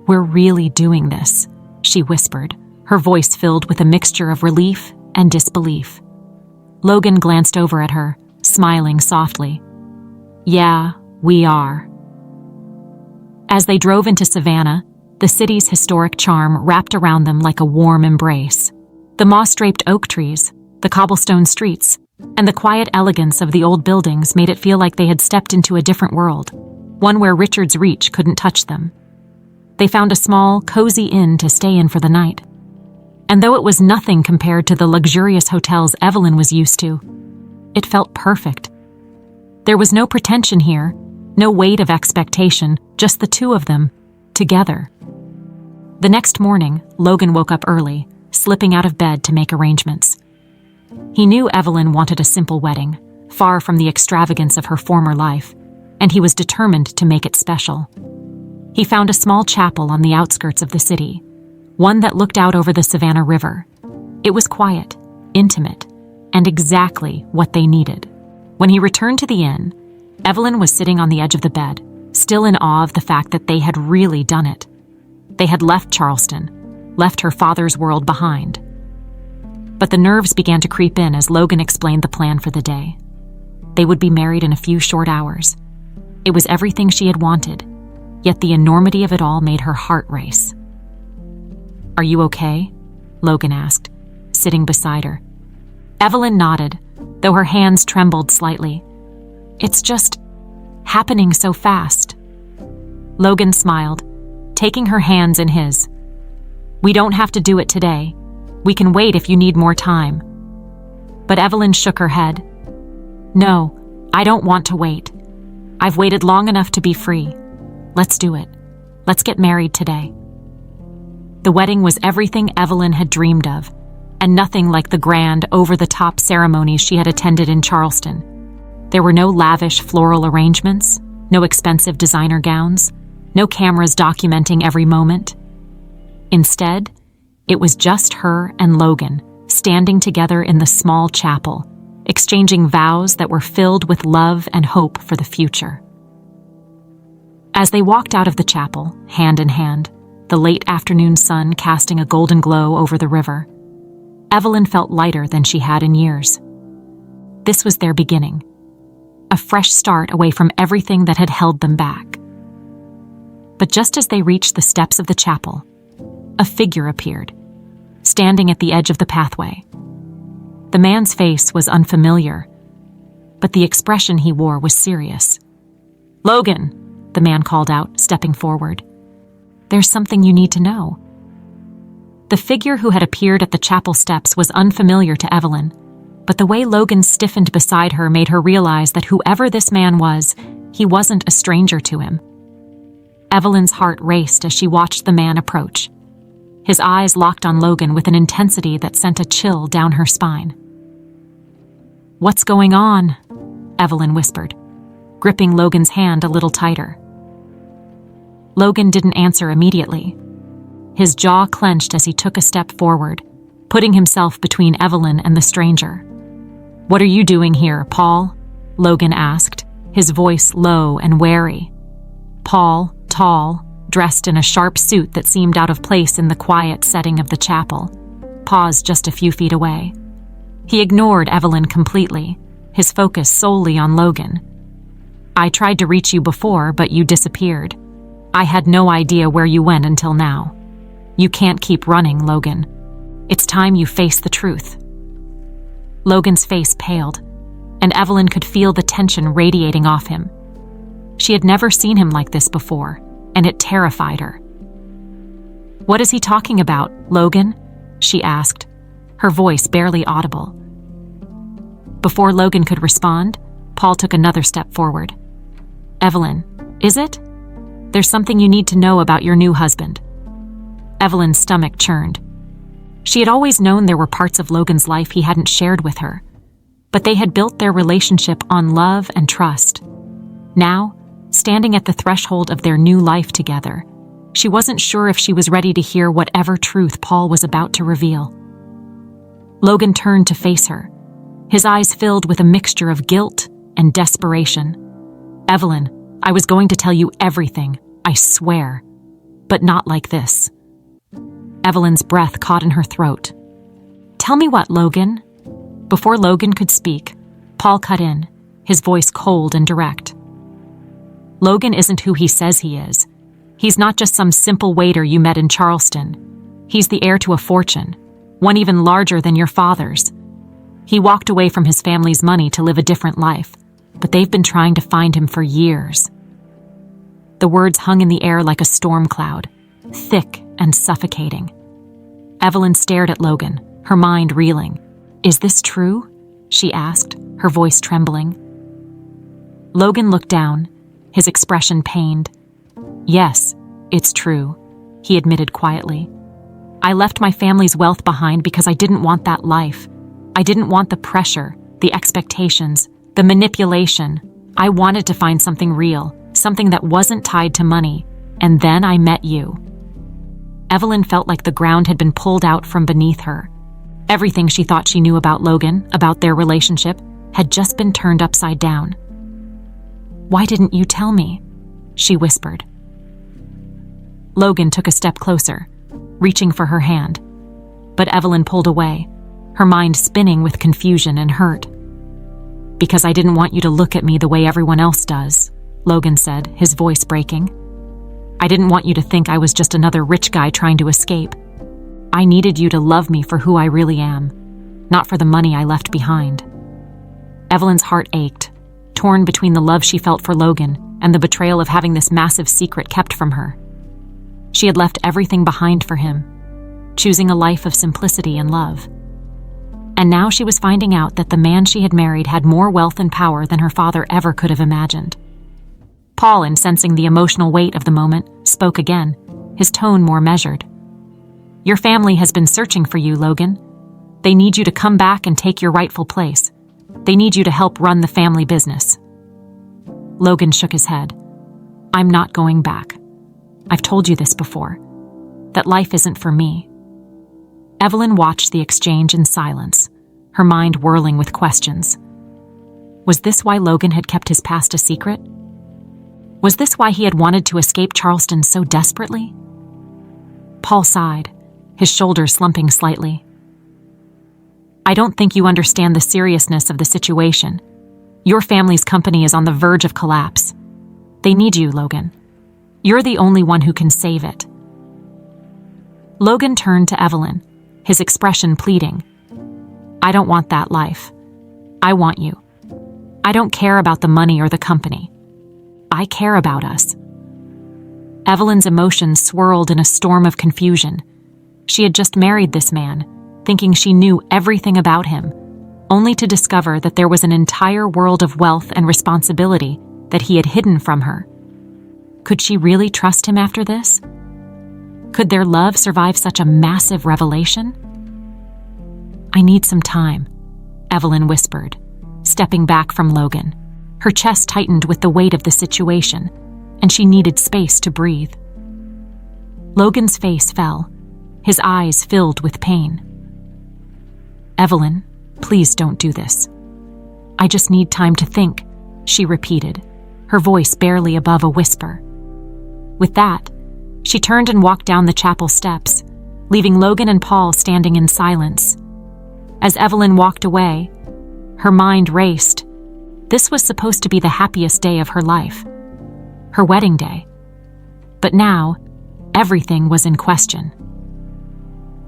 "We're really doing this," she whispered, her voice filled with a mixture of relief and disbelief. Logan glanced over at her, smiling softly. "Yeah, we are." As they drove into Savannah, the city's historic charm wrapped around them like a warm embrace. The moss-draped oak trees, the cobblestone streets, and the quiet elegance of the old buildings made it feel like they had stepped into a different world, one where Richard's reach couldn't touch them. They found a small, cozy inn to stay in for the night. And though it was nothing compared to the luxurious hotels Evelyn was used to, it felt perfect. There was no pretension here, no weight of expectation, just the two of them, together. The next morning, Logan woke up early, slipping out of bed to make arrangements. He knew Evelyn wanted a simple wedding, far from the extravagance of her former life, and he was determined to make it special. He found a small chapel on the outskirts of the city, one that looked out over the Savannah River. It was quiet, intimate, and exactly what they needed. When he returned to the inn, Evelyn was sitting on the edge of the bed, still in awe of the fact that they had really done it. They had left Charleston, left her father's world behind. But the nerves began to creep in as Logan explained the plan for the day. They would be married in a few short hours. It was everything she had wanted, yet the enormity of it all made her heart race. "Are you okay?" Logan asked, sitting beside her. Evelyn nodded, though her hands trembled slightly. "It's just happening so fast." Logan smiled, taking her hands in his. "We don't have to do it today. We can wait if you need more time." But Evelyn shook her head. "No, I don't want to wait. I've waited long enough to be free. Let's do it. Let's get married today." The wedding was everything Evelyn had dreamed of, and nothing like the grand, over-the-top ceremonies she had attended in Charleston. There were no lavish floral arrangements, no expensive designer gowns, no cameras documenting every moment. Instead, it was just her and Logan, standing together in the small chapel, exchanging vows that were filled with love and hope for the future. As they walked out of the chapel, hand in hand, the late afternoon sun casting a golden glow over the river, Evelyn felt lighter than she had in years. This was their beginning, a fresh start away from everything that had held them back. But just as they reached the steps of the chapel, a figure appeared, standing at the edge of the pathway. The man's face was unfamiliar, but the expression he wore was serious. "Logan," the man called out, stepping forward. "There's something you need to know." The figure who had appeared at the chapel steps was unfamiliar to Evelyn, but the way Logan stiffened beside her made her realize that whoever this man was, he wasn't a stranger to him. Evelyn's heart raced as she watched the man approach. His eyes locked on Logan with an intensity that sent a chill down her spine. "What's going on?" Evelyn whispered, gripping Logan's hand a little tighter. Logan didn't answer immediately. His jaw clenched as he took a step forward, putting himself between Evelyn and the stranger. "What are you doing here, Paul?" Logan asked, his voice low and wary. Paul, tall, dressed in a sharp suit that seemed out of place in the quiet setting of the chapel, paused just a few feet away. He ignored Evelyn completely, his focus solely on Logan. "I tried to reach you before, but you disappeared. I had no idea where you went until now. You can't keep running, Logan. It's time you face the truth." Logan's face paled, and Evelyn could feel the tension radiating off him. She had never seen him like this before, and it terrified her. "What is he talking about, Logan?" she asked, her voice barely audible. Before Logan could respond, Paul took another step forward. "Evelyn, is it? There's something you need to know about your new husband." Evelyn's stomach churned. She had always known there were parts of Logan's life he hadn't shared with her, but they had built their relationship on love and trust. Now, standing at the threshold of their new life together, she wasn't sure if she was ready to hear whatever truth Paul was about to reveal. Logan turned to face her, his eyes filled with a mixture of guilt and desperation. "Evelyn, I was going to tell you everything, I swear, but not like this." Evelyn's breath caught in her throat. "Tell me what, Logan?" Before Logan could speak, Paul cut in, his voice cold and direct. "Logan isn't who he says he is. He's not just some simple waiter you met in Charleston. He's the heir to a fortune, one even larger than your father's. He walked away from his family's money to live a different life, but they've been trying to find him for years. The words hung in the air like a storm cloud, thick and suffocating. Evelyn stared at Logan, her mind reeling. "Is this true?" she asked, her voice trembling. Logan looked down, his expression pained. "Yes, it's true," he admitted quietly. "I left my family's wealth behind because I didn't want that life. I didn't want the pressure, the expectations, the manipulation. I wanted to find something real, something that wasn't tied to money, and then I met you." Evelyn felt like the ground had been pulled out from beneath her. Everything she thought she knew about Logan, about their relationship, had just been turned upside down. "Why didn't you tell me?" she whispered. Logan took a step closer, reaching for her hand, but Evelyn pulled away, her mind spinning with confusion and hurt. "Because I didn't want you to look at me the way everyone else does," Logan said, his voice breaking. "I didn't want you to think I was just another rich guy trying to escape. I needed you to love me for who I really am, not for the money I left behind." Evelyn's heart ached, torn between the love she felt for Logan and the betrayal of having this massive secret kept from her. She had left everything behind for him, choosing a life of simplicity and love. And now she was finding out that the man she had married had more wealth and power than her father ever could have imagined. Paul, sensing the emotional weight of the moment, spoke again, his tone more measured. "Your family has been searching for you, Logan. They need you to come back and take your rightful place. They need you to help run the family business." Logan shook his head. "I'm not going back. I've told you this before, that life isn't for me." Evelyn watched the exchange in silence, her mind whirling with questions. Was this why Logan had kept his past a secret? Was this why he had wanted to escape Charleston so desperately? Paul sighed, his shoulders slumping slightly. "I don't think you understand the seriousness of the situation. Your family's company is on the verge of collapse. They need you, Logan. You're the only one who can save it." Logan turned to Evelyn, his expression pleading. "I don't want that life. I want you. I don't care about the money or the company. I care about us." Evelyn's emotions swirled in a storm of confusion. She had just married this man, thinking she knew everything about him, only to discover that there was an entire world of wealth and responsibility that he had hidden from her. Could she really trust him after this? Could their love survive such a massive revelation? "I need some time," Evelyn whispered, stepping back from Logan. Her chest tightened with the weight of the situation, and she needed space to breathe. Logan's face fell, his eyes filled with pain. "Evelyn, please don't do this. I just need time to think," she repeated, her voice barely above a whisper. With that, she turned and walked down the chapel steps, leaving Logan and Paul standing in silence. As Evelyn walked away, her mind raced. This was supposed to be the happiest day of her life, her wedding day. But now, everything was in question.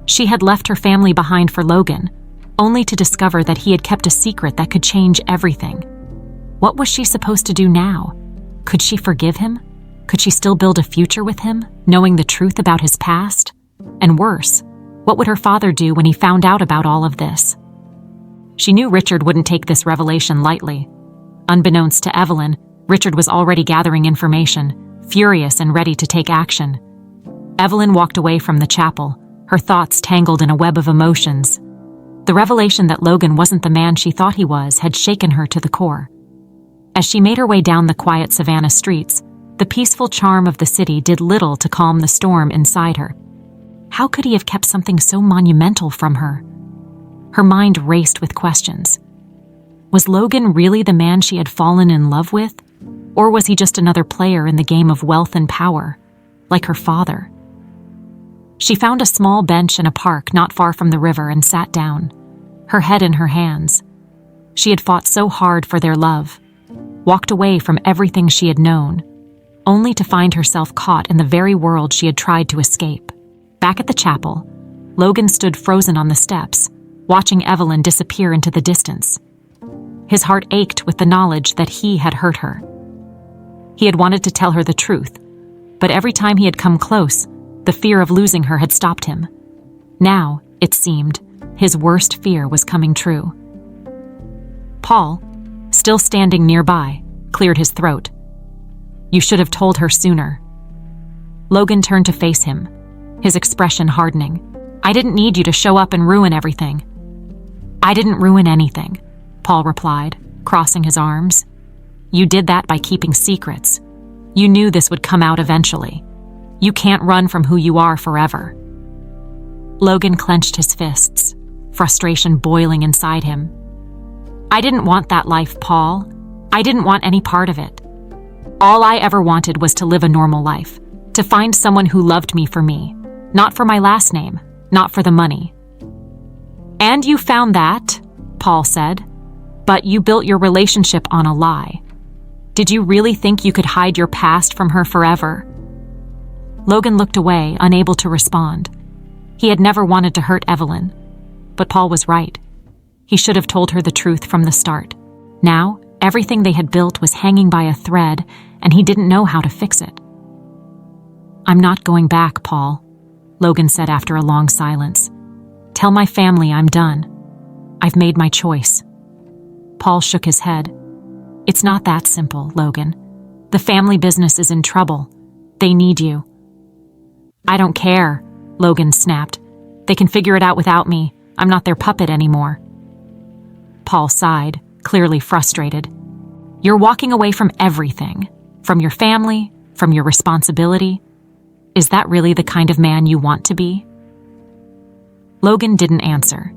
She had left her family behind for Logan, only to discover that he had kept a secret that could change everything. What was she supposed to do now? Could she forgive him? Could she still build a future with him, knowing the truth about his past? And worse, what would her father do when he found out about all of this? She knew Richard wouldn't take this revelation lightly. Unbeknownst to Evelyn, Richard was already gathering information, furious and ready to take action. Evelyn walked away from the chapel, her thoughts tangled in a web of emotions. The revelation that Logan wasn't the man she thought he was had shaken her to the core. As she made her way down the quiet Savannah streets, the peaceful charm of the city did little to calm the storm inside her. How could he have kept something so monumental from her? Her mind raced with questions. Was Logan really the man she had fallen in love with? Or was he just another player in the game of wealth and power, like her father? She found a small bench in a park not far from the river and sat down, her head in her hands. She had fought so hard for their love, walked away from everything she had known, only to find herself caught in the very world she had tried to escape. Back at the chapel, Logan stood frozen on the steps, watching Evelyn disappear into the distance. His heart ached with the knowledge that he had hurt her. He had wanted to tell her the truth, but every time he had come close, the fear of losing her had stopped him. Now, it seemed, his worst fear was coming true. Paul, still standing nearby, cleared his throat. "You should have told her sooner." Logan turned to face him, his expression hardening. "I didn't need you to show up and ruin everything." "I didn't ruin anything," Paul replied, crossing his arms. "You did that by keeping secrets. You knew this would come out eventually. You can't run from who you are forever." Logan clenched his fists, frustration boiling inside him. "I didn't want that life, Paul. I didn't want any part of it. All I ever wanted was to live a normal life, to find someone who loved me for me, not for my last name, not for the money." "And you found that," Paul said, "but you built your relationship on a lie. Did you really think you could hide your past from her forever?" Logan looked away, unable to respond. He had never wanted to hurt Evelyn, but Paul was right. He should have told her the truth from the start. Now, everything they had built was hanging by a thread, and he didn't know how to fix it. "I'm not going back, Paul," Logan said after a long silence. "Tell my family I'm done. I've made my choice." Paul shook his head. "It's not that simple, Logan. The family business is in trouble. They need you." "I don't care," Logan snapped. "They can figure it out without me. I'm not their puppet anymore." Paul sighed, clearly frustrated. "You're walking away from everything. From your family, from your responsibility. Is that really the kind of man you want to be?" Logan didn't answer.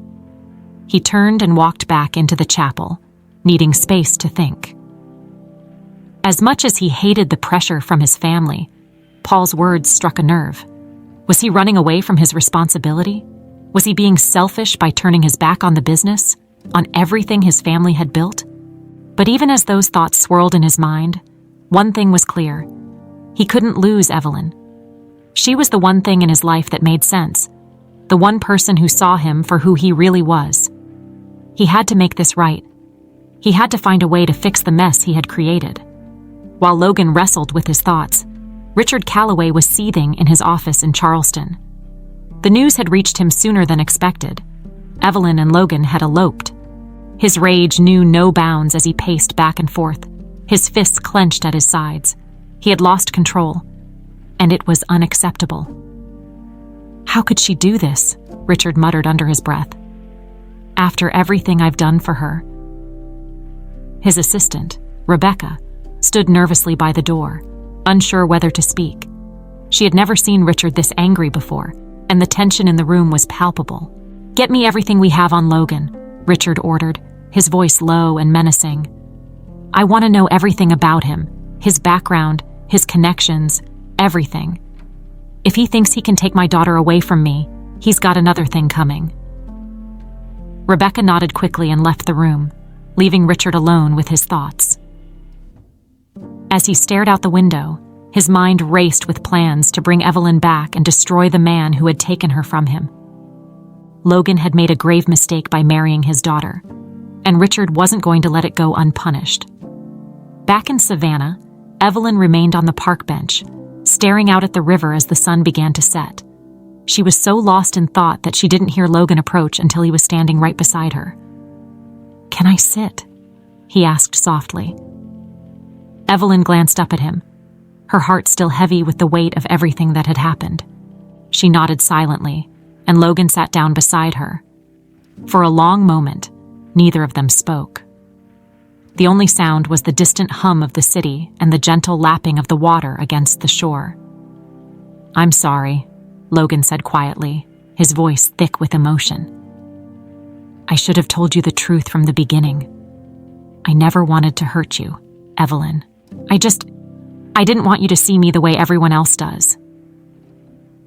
He turned and walked back into the chapel, needing space to think. As much as he hated the pressure from his family, Paul's words struck a nerve. Was he running away from his responsibility? Was he being selfish by turning his back on the business, on everything his family had built? But even as those thoughts swirled in his mind, one thing was clear. He couldn't lose Evelyn. She was the one thing in his life that made sense, the one person who saw him for who he really was. He had to make this right. He had to find a way to fix the mess he had created. While Logan wrestled with his thoughts, Richard Calloway was seething in his office in Charleston. The news had reached him sooner than expected. Evelyn and Logan had eloped. His rage knew no bounds as he paced back and forth, his fists clenched at his sides. He had lost control, and it was unacceptable. "How could she do this?" Richard muttered under his breath. "After everything I've done for her." His assistant, Rebecca, stood nervously by the door, unsure whether to speak. She had never seen Richard this angry before, and the tension in the room was palpable. "Get me everything we have on Logan," Richard ordered, his voice low and menacing. "I want to know everything about him, his background, his connections, everything. If he thinks he can take my daughter away from me, he's got another thing coming." Rebecca nodded quickly and left the room, leaving Richard alone with his thoughts. As he stared out the window, his mind raced with plans to bring Evelyn back and destroy the man who had taken her from him. Logan had made a grave mistake by marrying his daughter, and Richard wasn't going to let it go unpunished. Back in Savannah, Evelyn remained on the park bench, staring out at the river as the sun began to set. She was so lost in thought that she didn't hear Logan approach until he was standing right beside her. "Can I sit?" he asked softly. Evelyn glanced up at him, her heart still heavy with the weight of everything that had happened. She nodded silently, and Logan sat down beside her. For a long moment, neither of them spoke. The only sound was the distant hum of the city and the gentle lapping of the water against the shore. "I'm sorry," Logan said quietly, his voice thick with emotion. "I should have told you the truth from the beginning. I never wanted to hurt you, Evelyn. I didn't want you to see me the way everyone else does."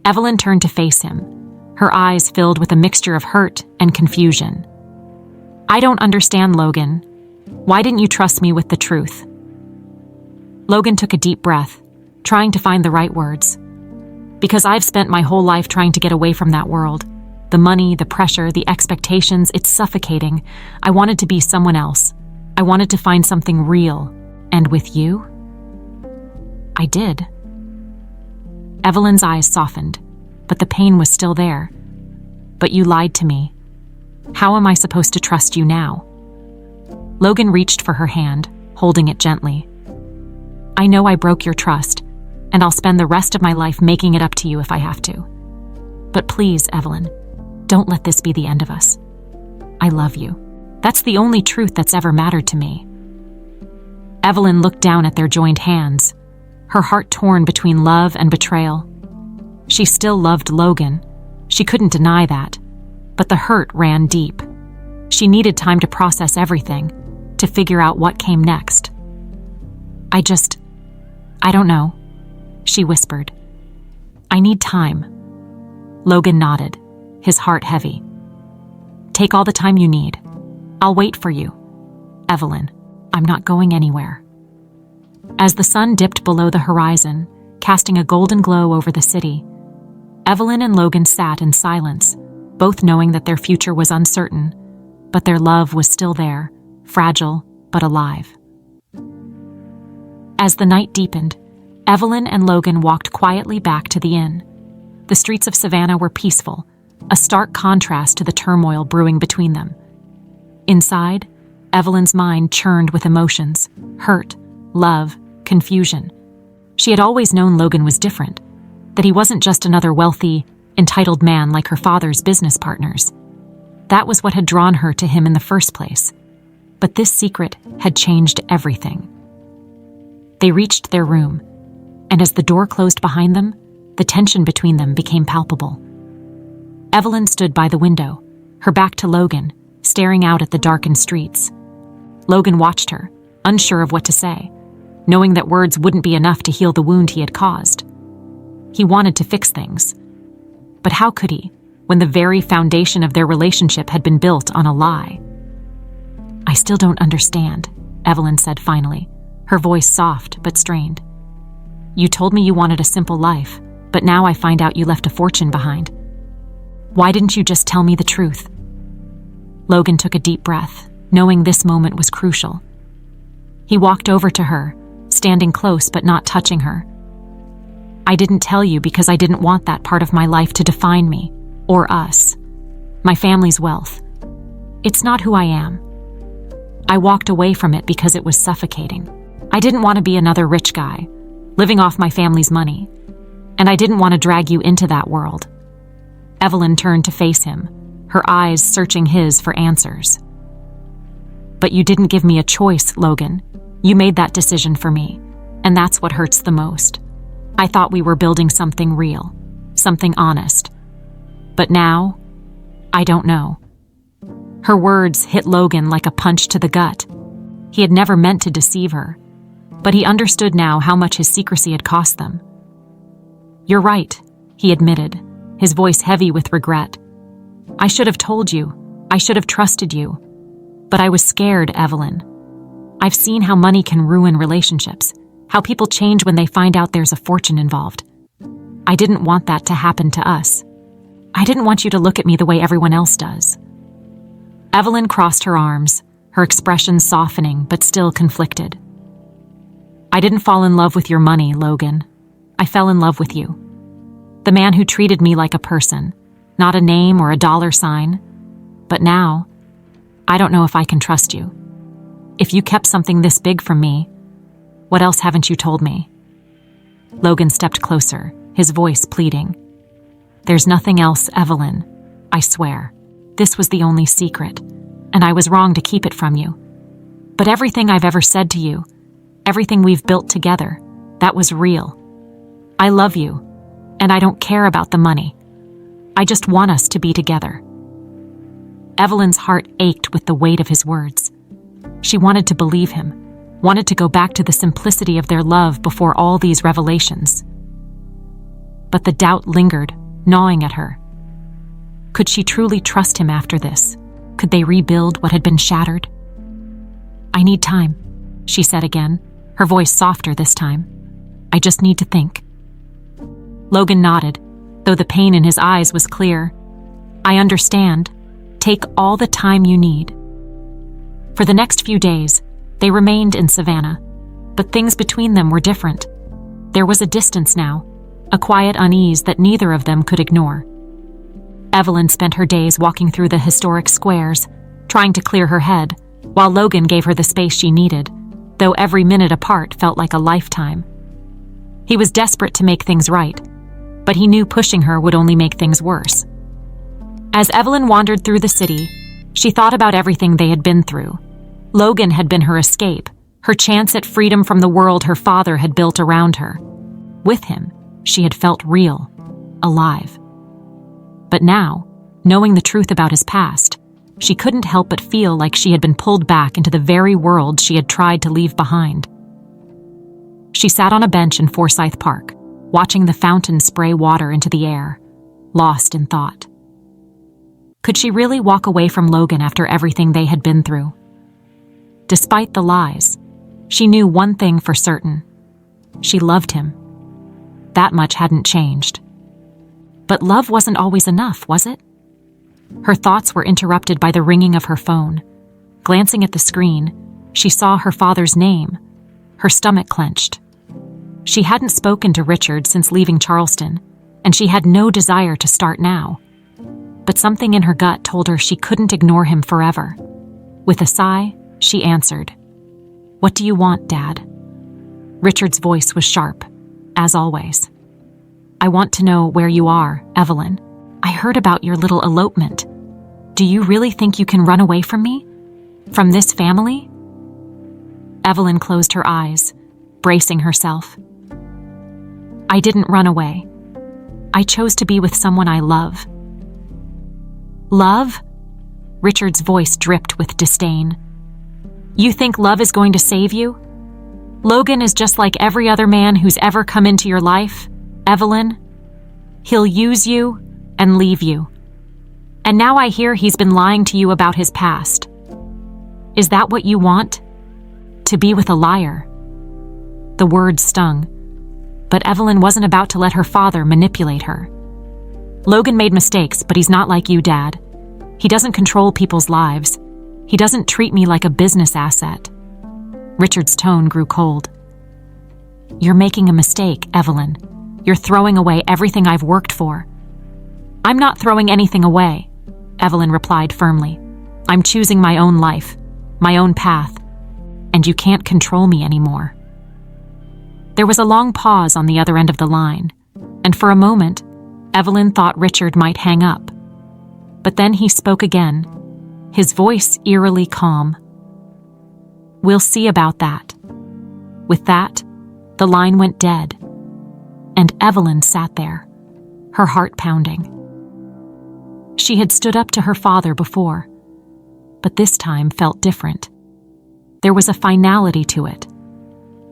Evelyn turned to face him, her eyes filled with a mixture of hurt and confusion. "I don't understand, Logan. Why didn't you trust me with the truth?" Logan took a deep breath, trying to find the right words. "Because I've spent my whole life trying to get away from that world. The money, the pressure, the expectations, it's suffocating. I wanted to be someone else. I wanted to find something real. And with you? I did. Evelyn's eyes softened, but the pain was still there. But you lied to me. How am I supposed to trust you now? Logan reached for her hand, holding it gently. I know I broke your trust, and I'll spend the rest of my life making it up to you if I have to. But please, Evelyn, don't let this be the end of us. I love you. That's the only truth that's ever mattered to me. Evelyn looked down at their joined hands, her heart torn between love and betrayal. She still loved Logan. She couldn't deny that, but the hurt ran deep. She needed time to process everything, to figure out what came next. I don't know, she whispered. I need time. Logan nodded, his heart heavy. Take all the time you need. I'll wait for you. Evelyn, I'm not going anywhere. As the sun dipped below the horizon, casting a golden glow over the city, Evelyn and Logan sat in silence, both knowing that their future was uncertain, but their love was still there, fragile but alive. As the night deepened, Evelyn and Logan walked quietly back to the inn. The streets of Savannah were peaceful, a stark contrast to the turmoil brewing between them. Inside, Evelyn's mind churned with emotions, hurt, love, confusion. She had always known Logan was different, that he wasn't just another wealthy, entitled man like her father's business partners. That was what had drawn her to him in the first place. But this secret had changed everything. They reached their room, and as the door closed behind them, the tension between them became palpable. Evelyn stood by the window, her back to Logan, staring out at the darkened streets. Logan watched her, unsure of what to say, knowing that words wouldn't be enough to heal the wound he had caused. He wanted to fix things. But how could he, when the very foundation of their relationship had been built on a lie? I still don't understand, Evelyn said finally, her voice soft but strained. You told me you wanted a simple life, but now I find out you left a fortune behind. Why didn't you just tell me the truth? Logan took a deep breath, knowing this moment was crucial. He walked over to her, standing close but not touching her. I didn't tell you because I didn't want that part of my life to define me, or us, my family's wealth. It's not who I am. I walked away from it because it was suffocating. I didn't want to be another rich guy, living off my family's money, and I didn't want to drag you into that world. Evelyn turned to face him, her eyes searching his for answers. But you didn't give me a choice, Logan. You made that decision for me, and that's what hurts the most. I thought we were building something real, something honest. But now, I don't know. Her words hit Logan like a punch to the gut. He had never meant to deceive her, but he understood now how much his secrecy had cost them. You're right, he admitted, his voice heavy with regret. I should have told you. I should have trusted you. But I was scared, Evelyn. I've seen how money can ruin relationships, how people change when they find out there's a fortune involved. I didn't want that to happen to us. I didn't want you to look at me the way everyone else does. Evelyn crossed her arms, her expression softening but still conflicted. I didn't fall in love with your money, Logan. I fell in love with you. The man who treated me like a person, not a name or a dollar sign. But now, I don't know if I can trust you. If you kept something this big from me, what else haven't you told me? Logan stepped closer, his voice pleading. There's nothing else, Evelyn. I swear. This was the only secret, and I was wrong to keep it from you. But everything I've ever said to you, everything we've built together, that was real. I love you, and I don't care about the money. I just want us to be together. Evelyn's heart ached with the weight of his words. She wanted to believe him, wanted to go back to the simplicity of their love before all these revelations. But the doubt lingered, gnawing at her. Could she truly trust him after this? Could they rebuild what had been shattered? I need time, she said again, her voice softer this time. I just need to think. Logan nodded, though the pain in his eyes was clear. I understand. Take all the time you need." For the next few days, they remained in Savannah, but things between them were different. There was a distance now, a quiet unease that neither of them could ignore. Evelyn spent her days walking through the historic squares, trying to clear her head, while Logan gave her the space she needed, though every minute apart felt like a lifetime. He was desperate to make things right, but he knew pushing her would only make things worse. As Evelyn wandered through the city, she thought about everything they had been through. Logan had been her escape, her chance at freedom from the world her father had built around her. With him, she had felt real, alive. But now, knowing the truth about his past, she couldn't help but feel like she had been pulled back into the very world she had tried to leave behind. She sat on a bench in Forsyth Park, watching the fountain spray water into the air, lost in thought. Could she really walk away from Logan after everything they had been through? Despite the lies, she knew one thing for certain. She loved him. That much hadn't changed. But love wasn't always enough, was it? Her thoughts were interrupted by the ringing of her phone. Glancing at the screen, she saw her father's name. Her stomach clenched. She hadn't spoken to Richard since leaving Charleston, and she had no desire to start now. But something in her gut told her she couldn't ignore him forever. With a sigh, she answered, "What do you want, Dad?" Richard's voice was sharp, as always. "I want to know where you are, Evelyn. I heard about your little elopement. Do you really think you can run away from me? From this family?" Evelyn closed her eyes, bracing herself. "I didn't run away. I chose to be with someone I love." "Love?" Richard's voice dripped with disdain. "You think love is going to save you? Logan is just like every other man who's ever come into your life, Evelyn. He'll use you and leave you. And now I hear he's been lying to you about his past. Is that what you want? To be with a liar?" The words stung, but Evelyn wasn't about to let her father manipulate her. "Logan made mistakes, but he's not like you, Dad. He doesn't control people's lives. He doesn't treat me like a business asset." Richard's tone grew cold. "You're making a mistake, Evelyn. You're throwing away everything I've worked for." "I'm not throwing anything away," Evelyn replied firmly. "I'm choosing my own life, my own path, and you can't control me anymore." There was a long pause on the other end of the line, and for a moment, Evelyn thought Richard might hang up. But then he spoke again, his voice eerily calm. "We'll see about that." With that, the line went dead, and Evelyn sat there, her heart pounding. She had stood up to her father before, but this time felt different. There was a finality to it,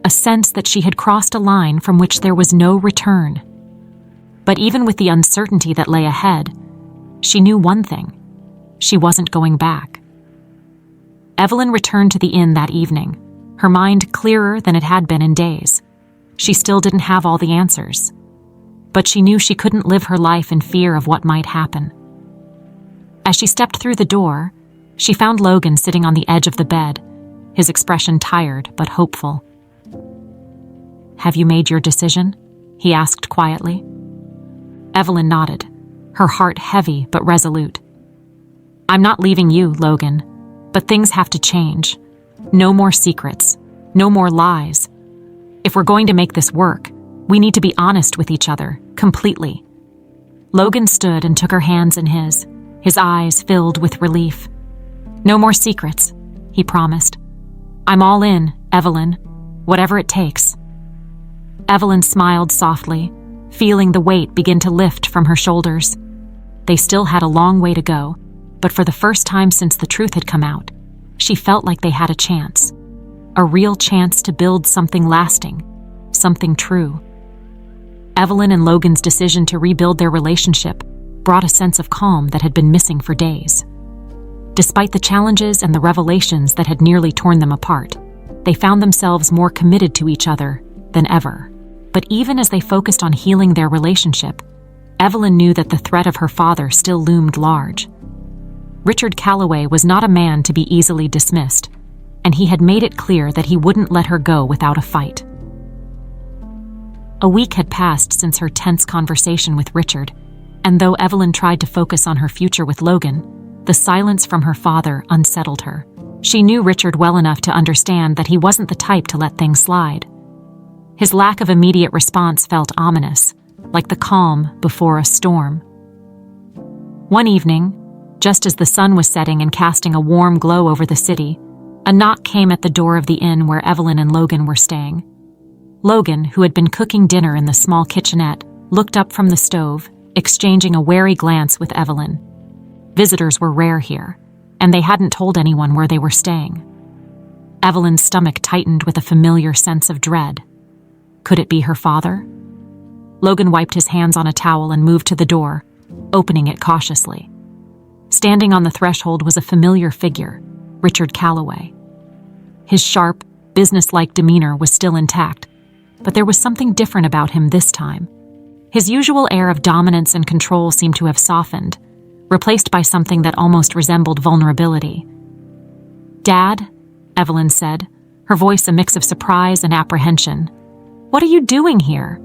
a sense that she had crossed a line from which there was no return. But even with the uncertainty that lay ahead, she knew one thing: she wasn't going back. Evelyn returned to the inn that evening, her mind clearer than it had been in days. She still didn't have all the answers, but she knew she couldn't live her life in fear of what might happen. As she stepped through the door, she found Logan sitting on the edge of the bed, his expression tired but hopeful. "Have you made your decision?" he asked quietly. Evelyn nodded, her heart heavy but resolute. "I'm not leaving you, Logan, but things have to change. No more secrets, no more lies. If we're going to make this work, we need to be honest with each other, completely." Logan stood and took her hands in his eyes filled with relief. "No more secrets," he promised. "I'm all in, Evelyn, whatever it takes." Evelyn smiled softly, feeling the weight begin to lift from her shoulders. They still had a long way to go, but for the first time since the truth had come out, she felt like they had a chance. A real chance to build something lasting, something true. Evelyn and Logan's decision to rebuild their relationship brought a sense of calm that had been missing for days. Despite the challenges and the revelations that had nearly torn them apart, they found themselves more committed to each other than ever. But even as they focused on healing their relationship, Evelyn knew that the threat of her father still loomed large. Richard Calloway was not a man to be easily dismissed, and he had made it clear that he wouldn't let her go without a fight. A week had passed since her tense conversation with Richard, and though Evelyn tried to focus on her future with Logan, the silence from her father unsettled her. She knew Richard well enough to understand that he wasn't the type to let things slide. His lack of immediate response felt ominous, like the calm before a storm. One evening, just as the sun was setting and casting a warm glow over the city, a knock came at the door of the inn where Evelyn and Logan were staying. Logan, who had been cooking dinner in the small kitchenette, looked up from the stove, exchanging a wary glance with Evelyn. Visitors were rare here, and they hadn't told anyone where they were staying. Evelyn's stomach tightened with a familiar sense of dread. Could it be her father? Logan wiped his hands on a towel and moved to the door, opening it cautiously. Standing on the threshold was a familiar figure, Richard Calloway. His sharp, businesslike demeanor was still intact, but there was something different about him this time. His usual air of dominance and control seemed to have softened, replaced by something that almost resembled vulnerability. "Dad," Evelyn said, her voice a mix of surprise and apprehension. "What are you doing here?"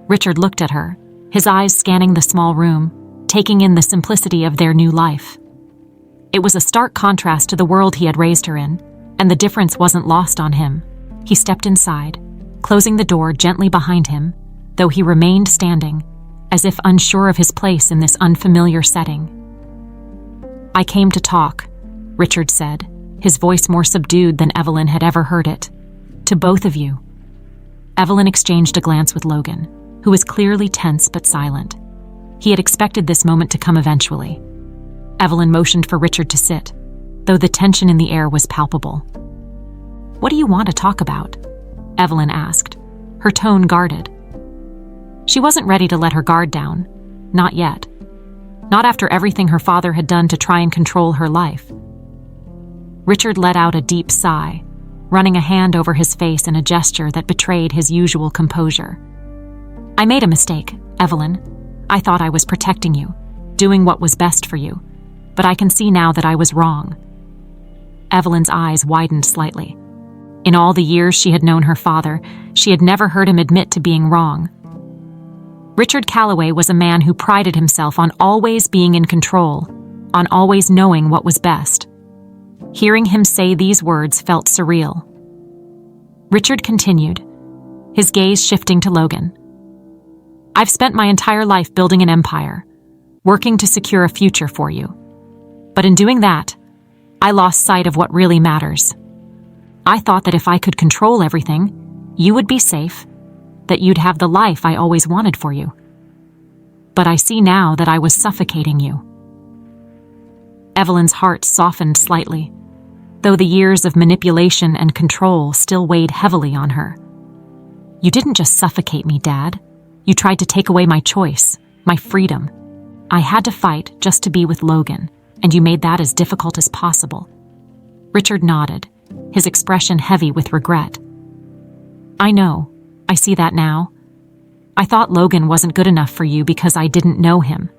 Richard looked at her, his eyes scanning the small room, taking in the simplicity of their new life. It was a stark contrast to the world he had raised her in, and the difference wasn't lost on him. He stepped inside, closing the door gently behind him, though he remained standing, as if unsure of his place in this unfamiliar setting. "I came to talk," Richard said, his voice more subdued than Evelyn had ever heard it. "To both of you." Evelyn exchanged a glance with Logan, who was clearly tense but silent. He had expected this moment to come eventually. Evelyn motioned for Richard to sit, though the tension in the air was palpable. "What do you want to talk about?" Evelyn asked, her tone guarded. She wasn't ready to let her guard down, not yet. Not after everything her father had done to try and control her life. Richard let out a deep sigh, running a hand over his face in a gesture that betrayed his usual composure. "I made a mistake, Evelyn. I thought I was protecting you, doing what was best for you, but I can see now that I was wrong." Evelyn's eyes widened slightly. In all the years she had known her father, she had never heard him admit to being wrong. Richard Calloway was a man who prided himself on always being in control, on always knowing what was best. Hearing him say these words felt surreal. Richard continued, his gaze shifting to Logan. "I've spent my entire life building an empire, working to secure a future for you. But in doing that, I lost sight of what really matters. I thought that if I could control everything, you would be safe, that you'd have the life I always wanted for you. But I see now that I was suffocating you." Evelyn's heart softened slightly, though the years of manipulation and control still weighed heavily on her. "You didn't just suffocate me, Dad. You tried to take away my choice, my freedom. I had to fight just to be with Logan, and you made that as difficult as possible." Richard nodded, his expression heavy with regret. "I know. I see that now. I thought Logan wasn't good enough for you because I didn't know him.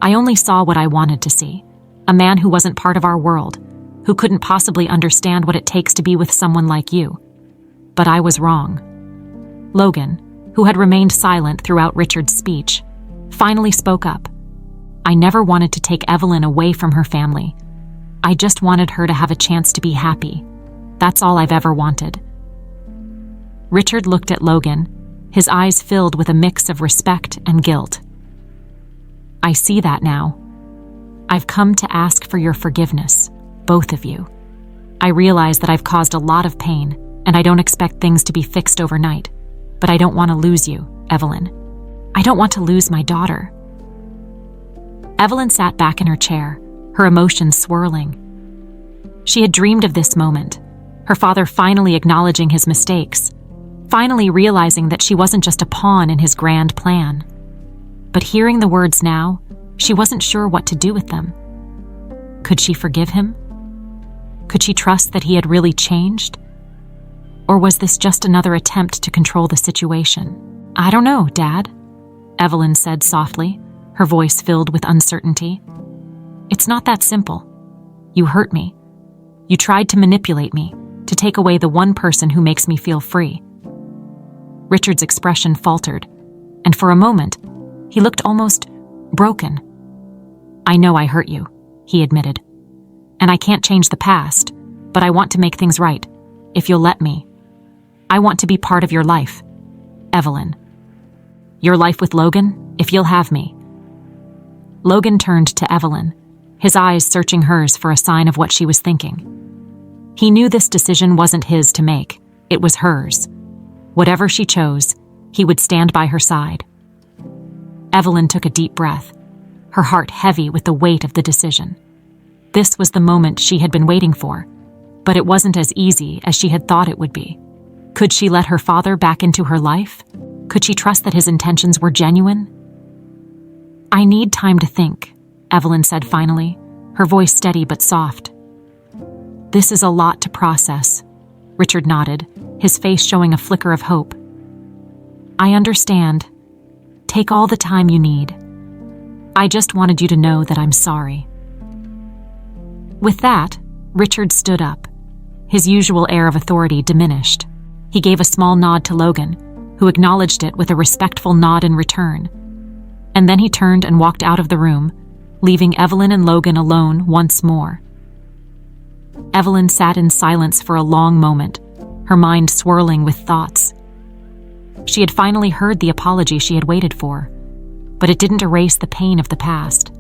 I only saw what I wanted to see, a man who wasn't part of our world, who couldn't possibly understand what it takes to be with someone like you. But I was wrong." Logan, who had remained silent throughout Richard's speech, finally spoke up. "I never wanted to take Evelyn away from her family. I just wanted her to have a chance to be happy. That's all I've ever wanted." Richard looked at Logan, his eyes filled with a mix of respect and guilt. "I see that now. I've come to ask for your forgiveness, both of you. I realize that I've caused a lot of pain, and I don't expect things to be fixed overnight. But I don't want to lose you, Evelyn. I don't want to lose my daughter." Evelyn sat back in her chair, her emotions swirling. She had dreamed of this moment, her father finally acknowledging his mistakes, finally realizing that she wasn't just a pawn in his grand plan. But hearing the words now, she wasn't sure what to do with them. Could she forgive him? Could she trust that he had really changed? Or was this just another attempt to control the situation? "I don't know, Dad," Evelyn said softly, her voice filled with uncertainty. "It's not that simple. You hurt me. You tried to manipulate me, to take away the one person who makes me feel free." Richard's expression faltered, and for a moment, he looked almost broken. "I know I hurt you," he admitted. "And I can't change the past, but I want to make things right, if you'll let me. I want to be part of your life, Evelyn. Your life with Logan, if you'll have me." Logan turned to Evelyn, his eyes searching hers for a sign of what she was thinking. He knew this decision wasn't his to make, it was hers. Whatever she chose, he would stand by her side. Evelyn took a deep breath, her heart heavy with the weight of the decision. This was the moment she had been waiting for, but it wasn't as easy as she had thought it would be. Could she let her father back into her life? Could she trust that his intentions were genuine? "I need time to think," Evelyn said finally, her voice steady but soft. "This is a lot to process," Richard nodded, his face showing a flicker of hope. "I understand. Take all the time you need. I just wanted you to know that I'm sorry." With that, Richard stood up. His usual air of authority diminished. He gave a small nod to Logan, who acknowledged it with a respectful nod in return. And then he turned and walked out of the room, leaving Evelyn and Logan alone once more. Evelyn sat in silence for a long moment, her mind swirling with thoughts. She had finally heard the apology she had waited for, but it didn't erase the pain of the past.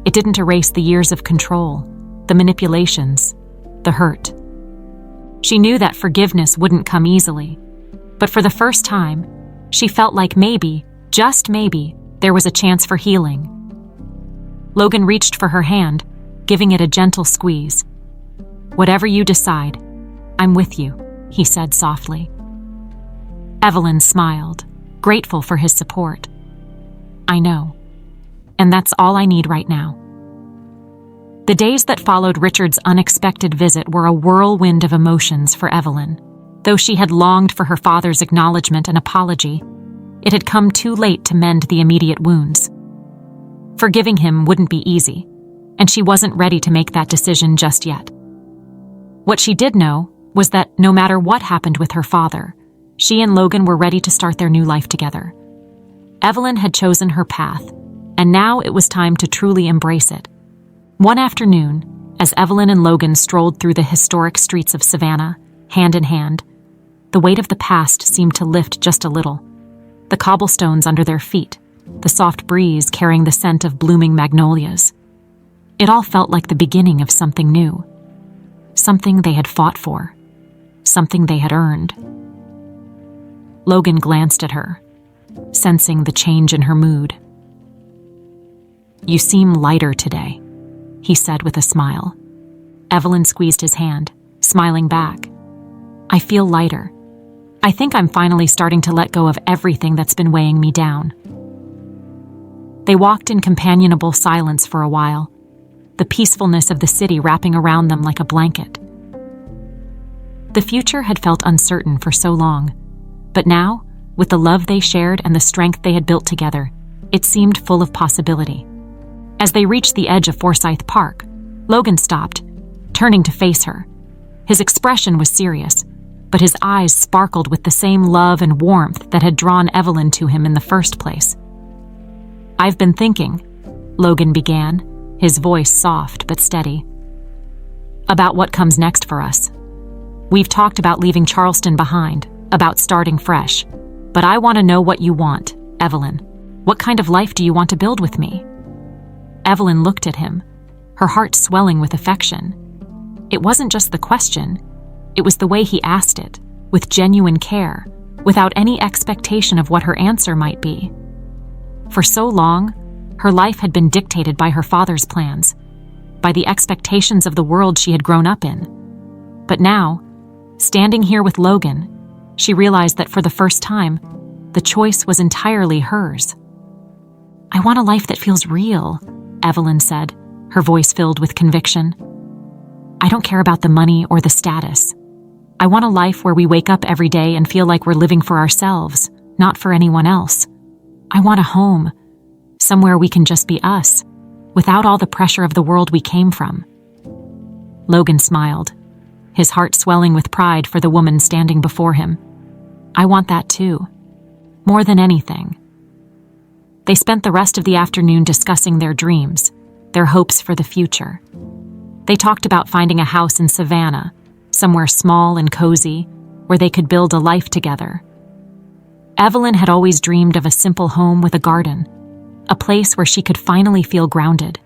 It didn't erase the years of control, the manipulations, the hurt. She knew that forgiveness wouldn't come easily, but for the first time, she felt like maybe, just maybe, there was a chance for healing. Logan reached for her hand, giving it a gentle squeeze. "Whatever you decide, I'm with you," he said softly. Evelyn smiled, grateful for his support. "I know, and that's all I need right now." The days that followed Richard's unexpected visit were a whirlwind of emotions for Evelyn. Though she had longed for her father's acknowledgement and apology, it had come too late to mend the immediate wounds. Forgiving him wouldn't be easy, and she wasn't ready to make that decision just yet. What she did know was that no matter what happened with her father, she and Logan were ready to start their new life together. Evelyn had chosen her path, and now it was time to truly embrace it. One afternoon, as Evelyn and Logan strolled through the historic streets of Savannah, hand in hand, the weight of the past seemed to lift just a little. The cobblestones under their feet, the soft breeze carrying the scent of blooming magnolias. It all felt like the beginning of something new. Something they had fought for. Something they had earned. Logan glanced at her, sensing the change in her mood. "You seem lighter today," he said with a smile. Evelyn squeezed his hand, smiling back. "I feel lighter. I think I'm finally starting to let go of everything that's been weighing me down." They walked in companionable silence for a while, the peacefulness of the city wrapping around them like a blanket. The future had felt uncertain for so long, but now, with the love they shared and the strength they had built together, it seemed full of possibility. As they reached the edge of Forsyth Park, Logan stopped, turning to face her. His expression was serious, but his eyes sparkled with the same love and warmth that had drawn Evelyn to him in the first place. "I've been thinking," Logan began, his voice soft but steady, "about what comes next for us. We've talked about leaving Charleston behind, about starting fresh, but I want to know what you want, Evelyn. What kind of life do you want to build with me?" Evelyn looked at him, her heart swelling with affection. It wasn't just the question, it was the way he asked it, with genuine care, without any expectation of what her answer might be. For so long, her life had been dictated by her father's plans, by the expectations of the world she had grown up in. But now, standing here with Logan, she realized that for the first time, the choice was entirely hers. "I want a life that feels real," Evelyn said, her voice filled with conviction. "I don't care about the money or the status. I want a life where we wake up every day and feel like we're living for ourselves, not for anyone else." I want a home, somewhere we can just be us, without all the pressure of the world we came from." Logan smiled, his heart swelling with pride for the woman standing before him. "I want that too, more than anything." They spent the rest of the afternoon discussing their dreams, their hopes for the future. They talked about finding a house in Savannah, somewhere small and cozy, where they could build a life together. Evelyn had always dreamed of a simple home with a garden, a place where she could finally feel grounded,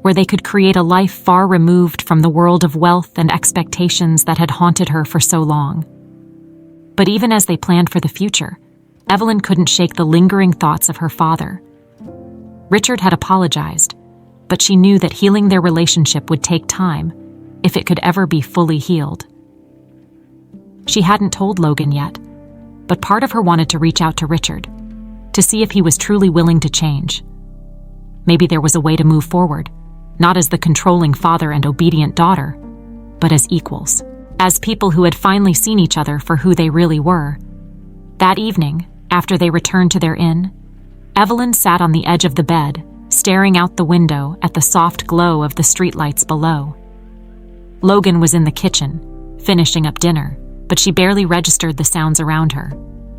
where they could create a life far removed from the world of wealth and expectations that had haunted her for so long. But even as they planned for the future, Evelyn couldn't shake the lingering thoughts of her father. Richard had apologized, but she knew that healing their relationship would take time, if it could ever be fully healed. She hadn't told Logan yet, but part of her wanted to reach out to Richard, to see if he was truly willing to change. Maybe there was a way to move forward, not as the controlling father and obedient daughter, but as equals, as people who had finally seen each other for who they really were. That evening, after they returned to their inn, Evelyn sat on the edge of the bed, staring out the window at the soft glow of the streetlights below. Logan was in the kitchen, finishing up dinner, but she barely registered the sounds around her.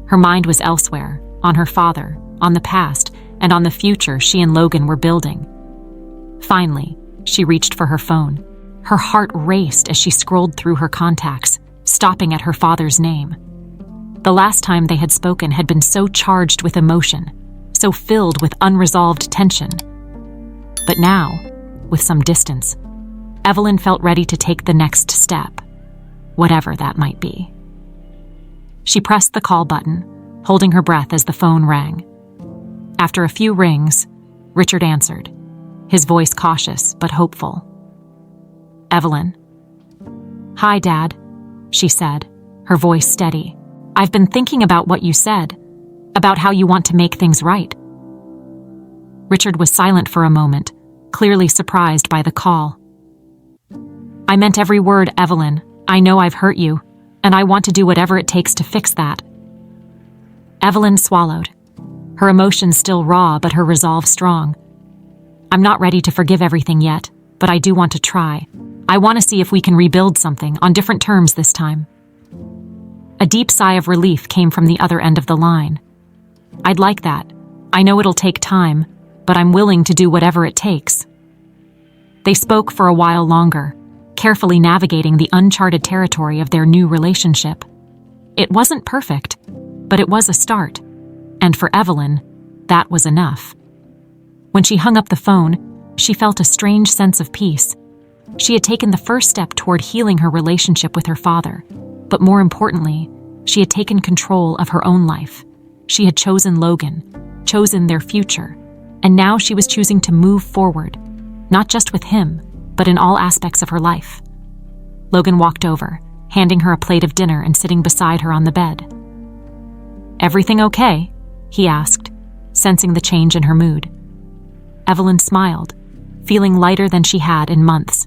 Her mind was elsewhere, on her father, on the past, and on the future she and Logan were building. Finally, she reached for her phone. Her heart raced as she scrolled through her contacts, stopping at her father's name. The last time they had spoken had been so charged with emotion, so filled with unresolved tension. But now, with some distance, Evelyn felt ready to take the next step, whatever that might be. She pressed the call button, holding her breath as the phone rang. After a few rings, Richard answered, his voice cautious but hopeful. "Evelyn." "Hi, Dad," she said, her voice steady. "I've been thinking about what you said, about how you want to make things right." Richard was silent for a moment, clearly surprised by the call. "I meant every word, Evelyn. I know I've hurt you, and I want to do whatever it takes to fix that." Evelyn swallowed, her emotions still raw but her resolve strong. "I'm not ready to forgive everything yet, but I do want to try. I want to see if we can rebuild something on different terms this time." A deep sigh of relief came from the other end of the line. "I'd like that. I know it'll take time, but I'm willing to do whatever it takes." They spoke for a while longer, carefully navigating the uncharted territory of their new relationship. It wasn't perfect, but it was a start, and for Evelyn, that was enough. When she hung up the phone, she felt a strange sense of peace. She had taken the first step toward healing her relationship with her father, but more importantly, she had taken control of her own life. She had chosen Logan, chosen their future, and now she was choosing to move forward, not just with him, but in all aspects of her life. Logan walked over, handing her a plate of dinner and sitting beside her on the bed. "Everything okay?" he asked, sensing the change in her mood. Evelyn smiled, feeling lighter than she had in months.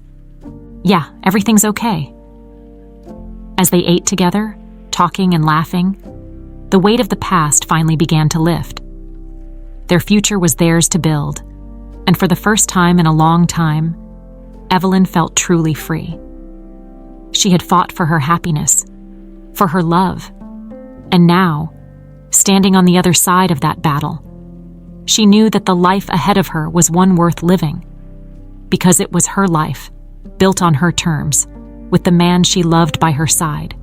"Yeah, everything's okay." As they ate together, talking and laughing, the weight of the past finally began to lift. Their future was theirs to build, and for the first time in a long time, Evelyn felt truly free. She had fought for her happiness, for her love, and now, standing on the other side of that battle, she knew that the life ahead of her was one worth living, because it was her life, built on her terms, with the man she loved by her side.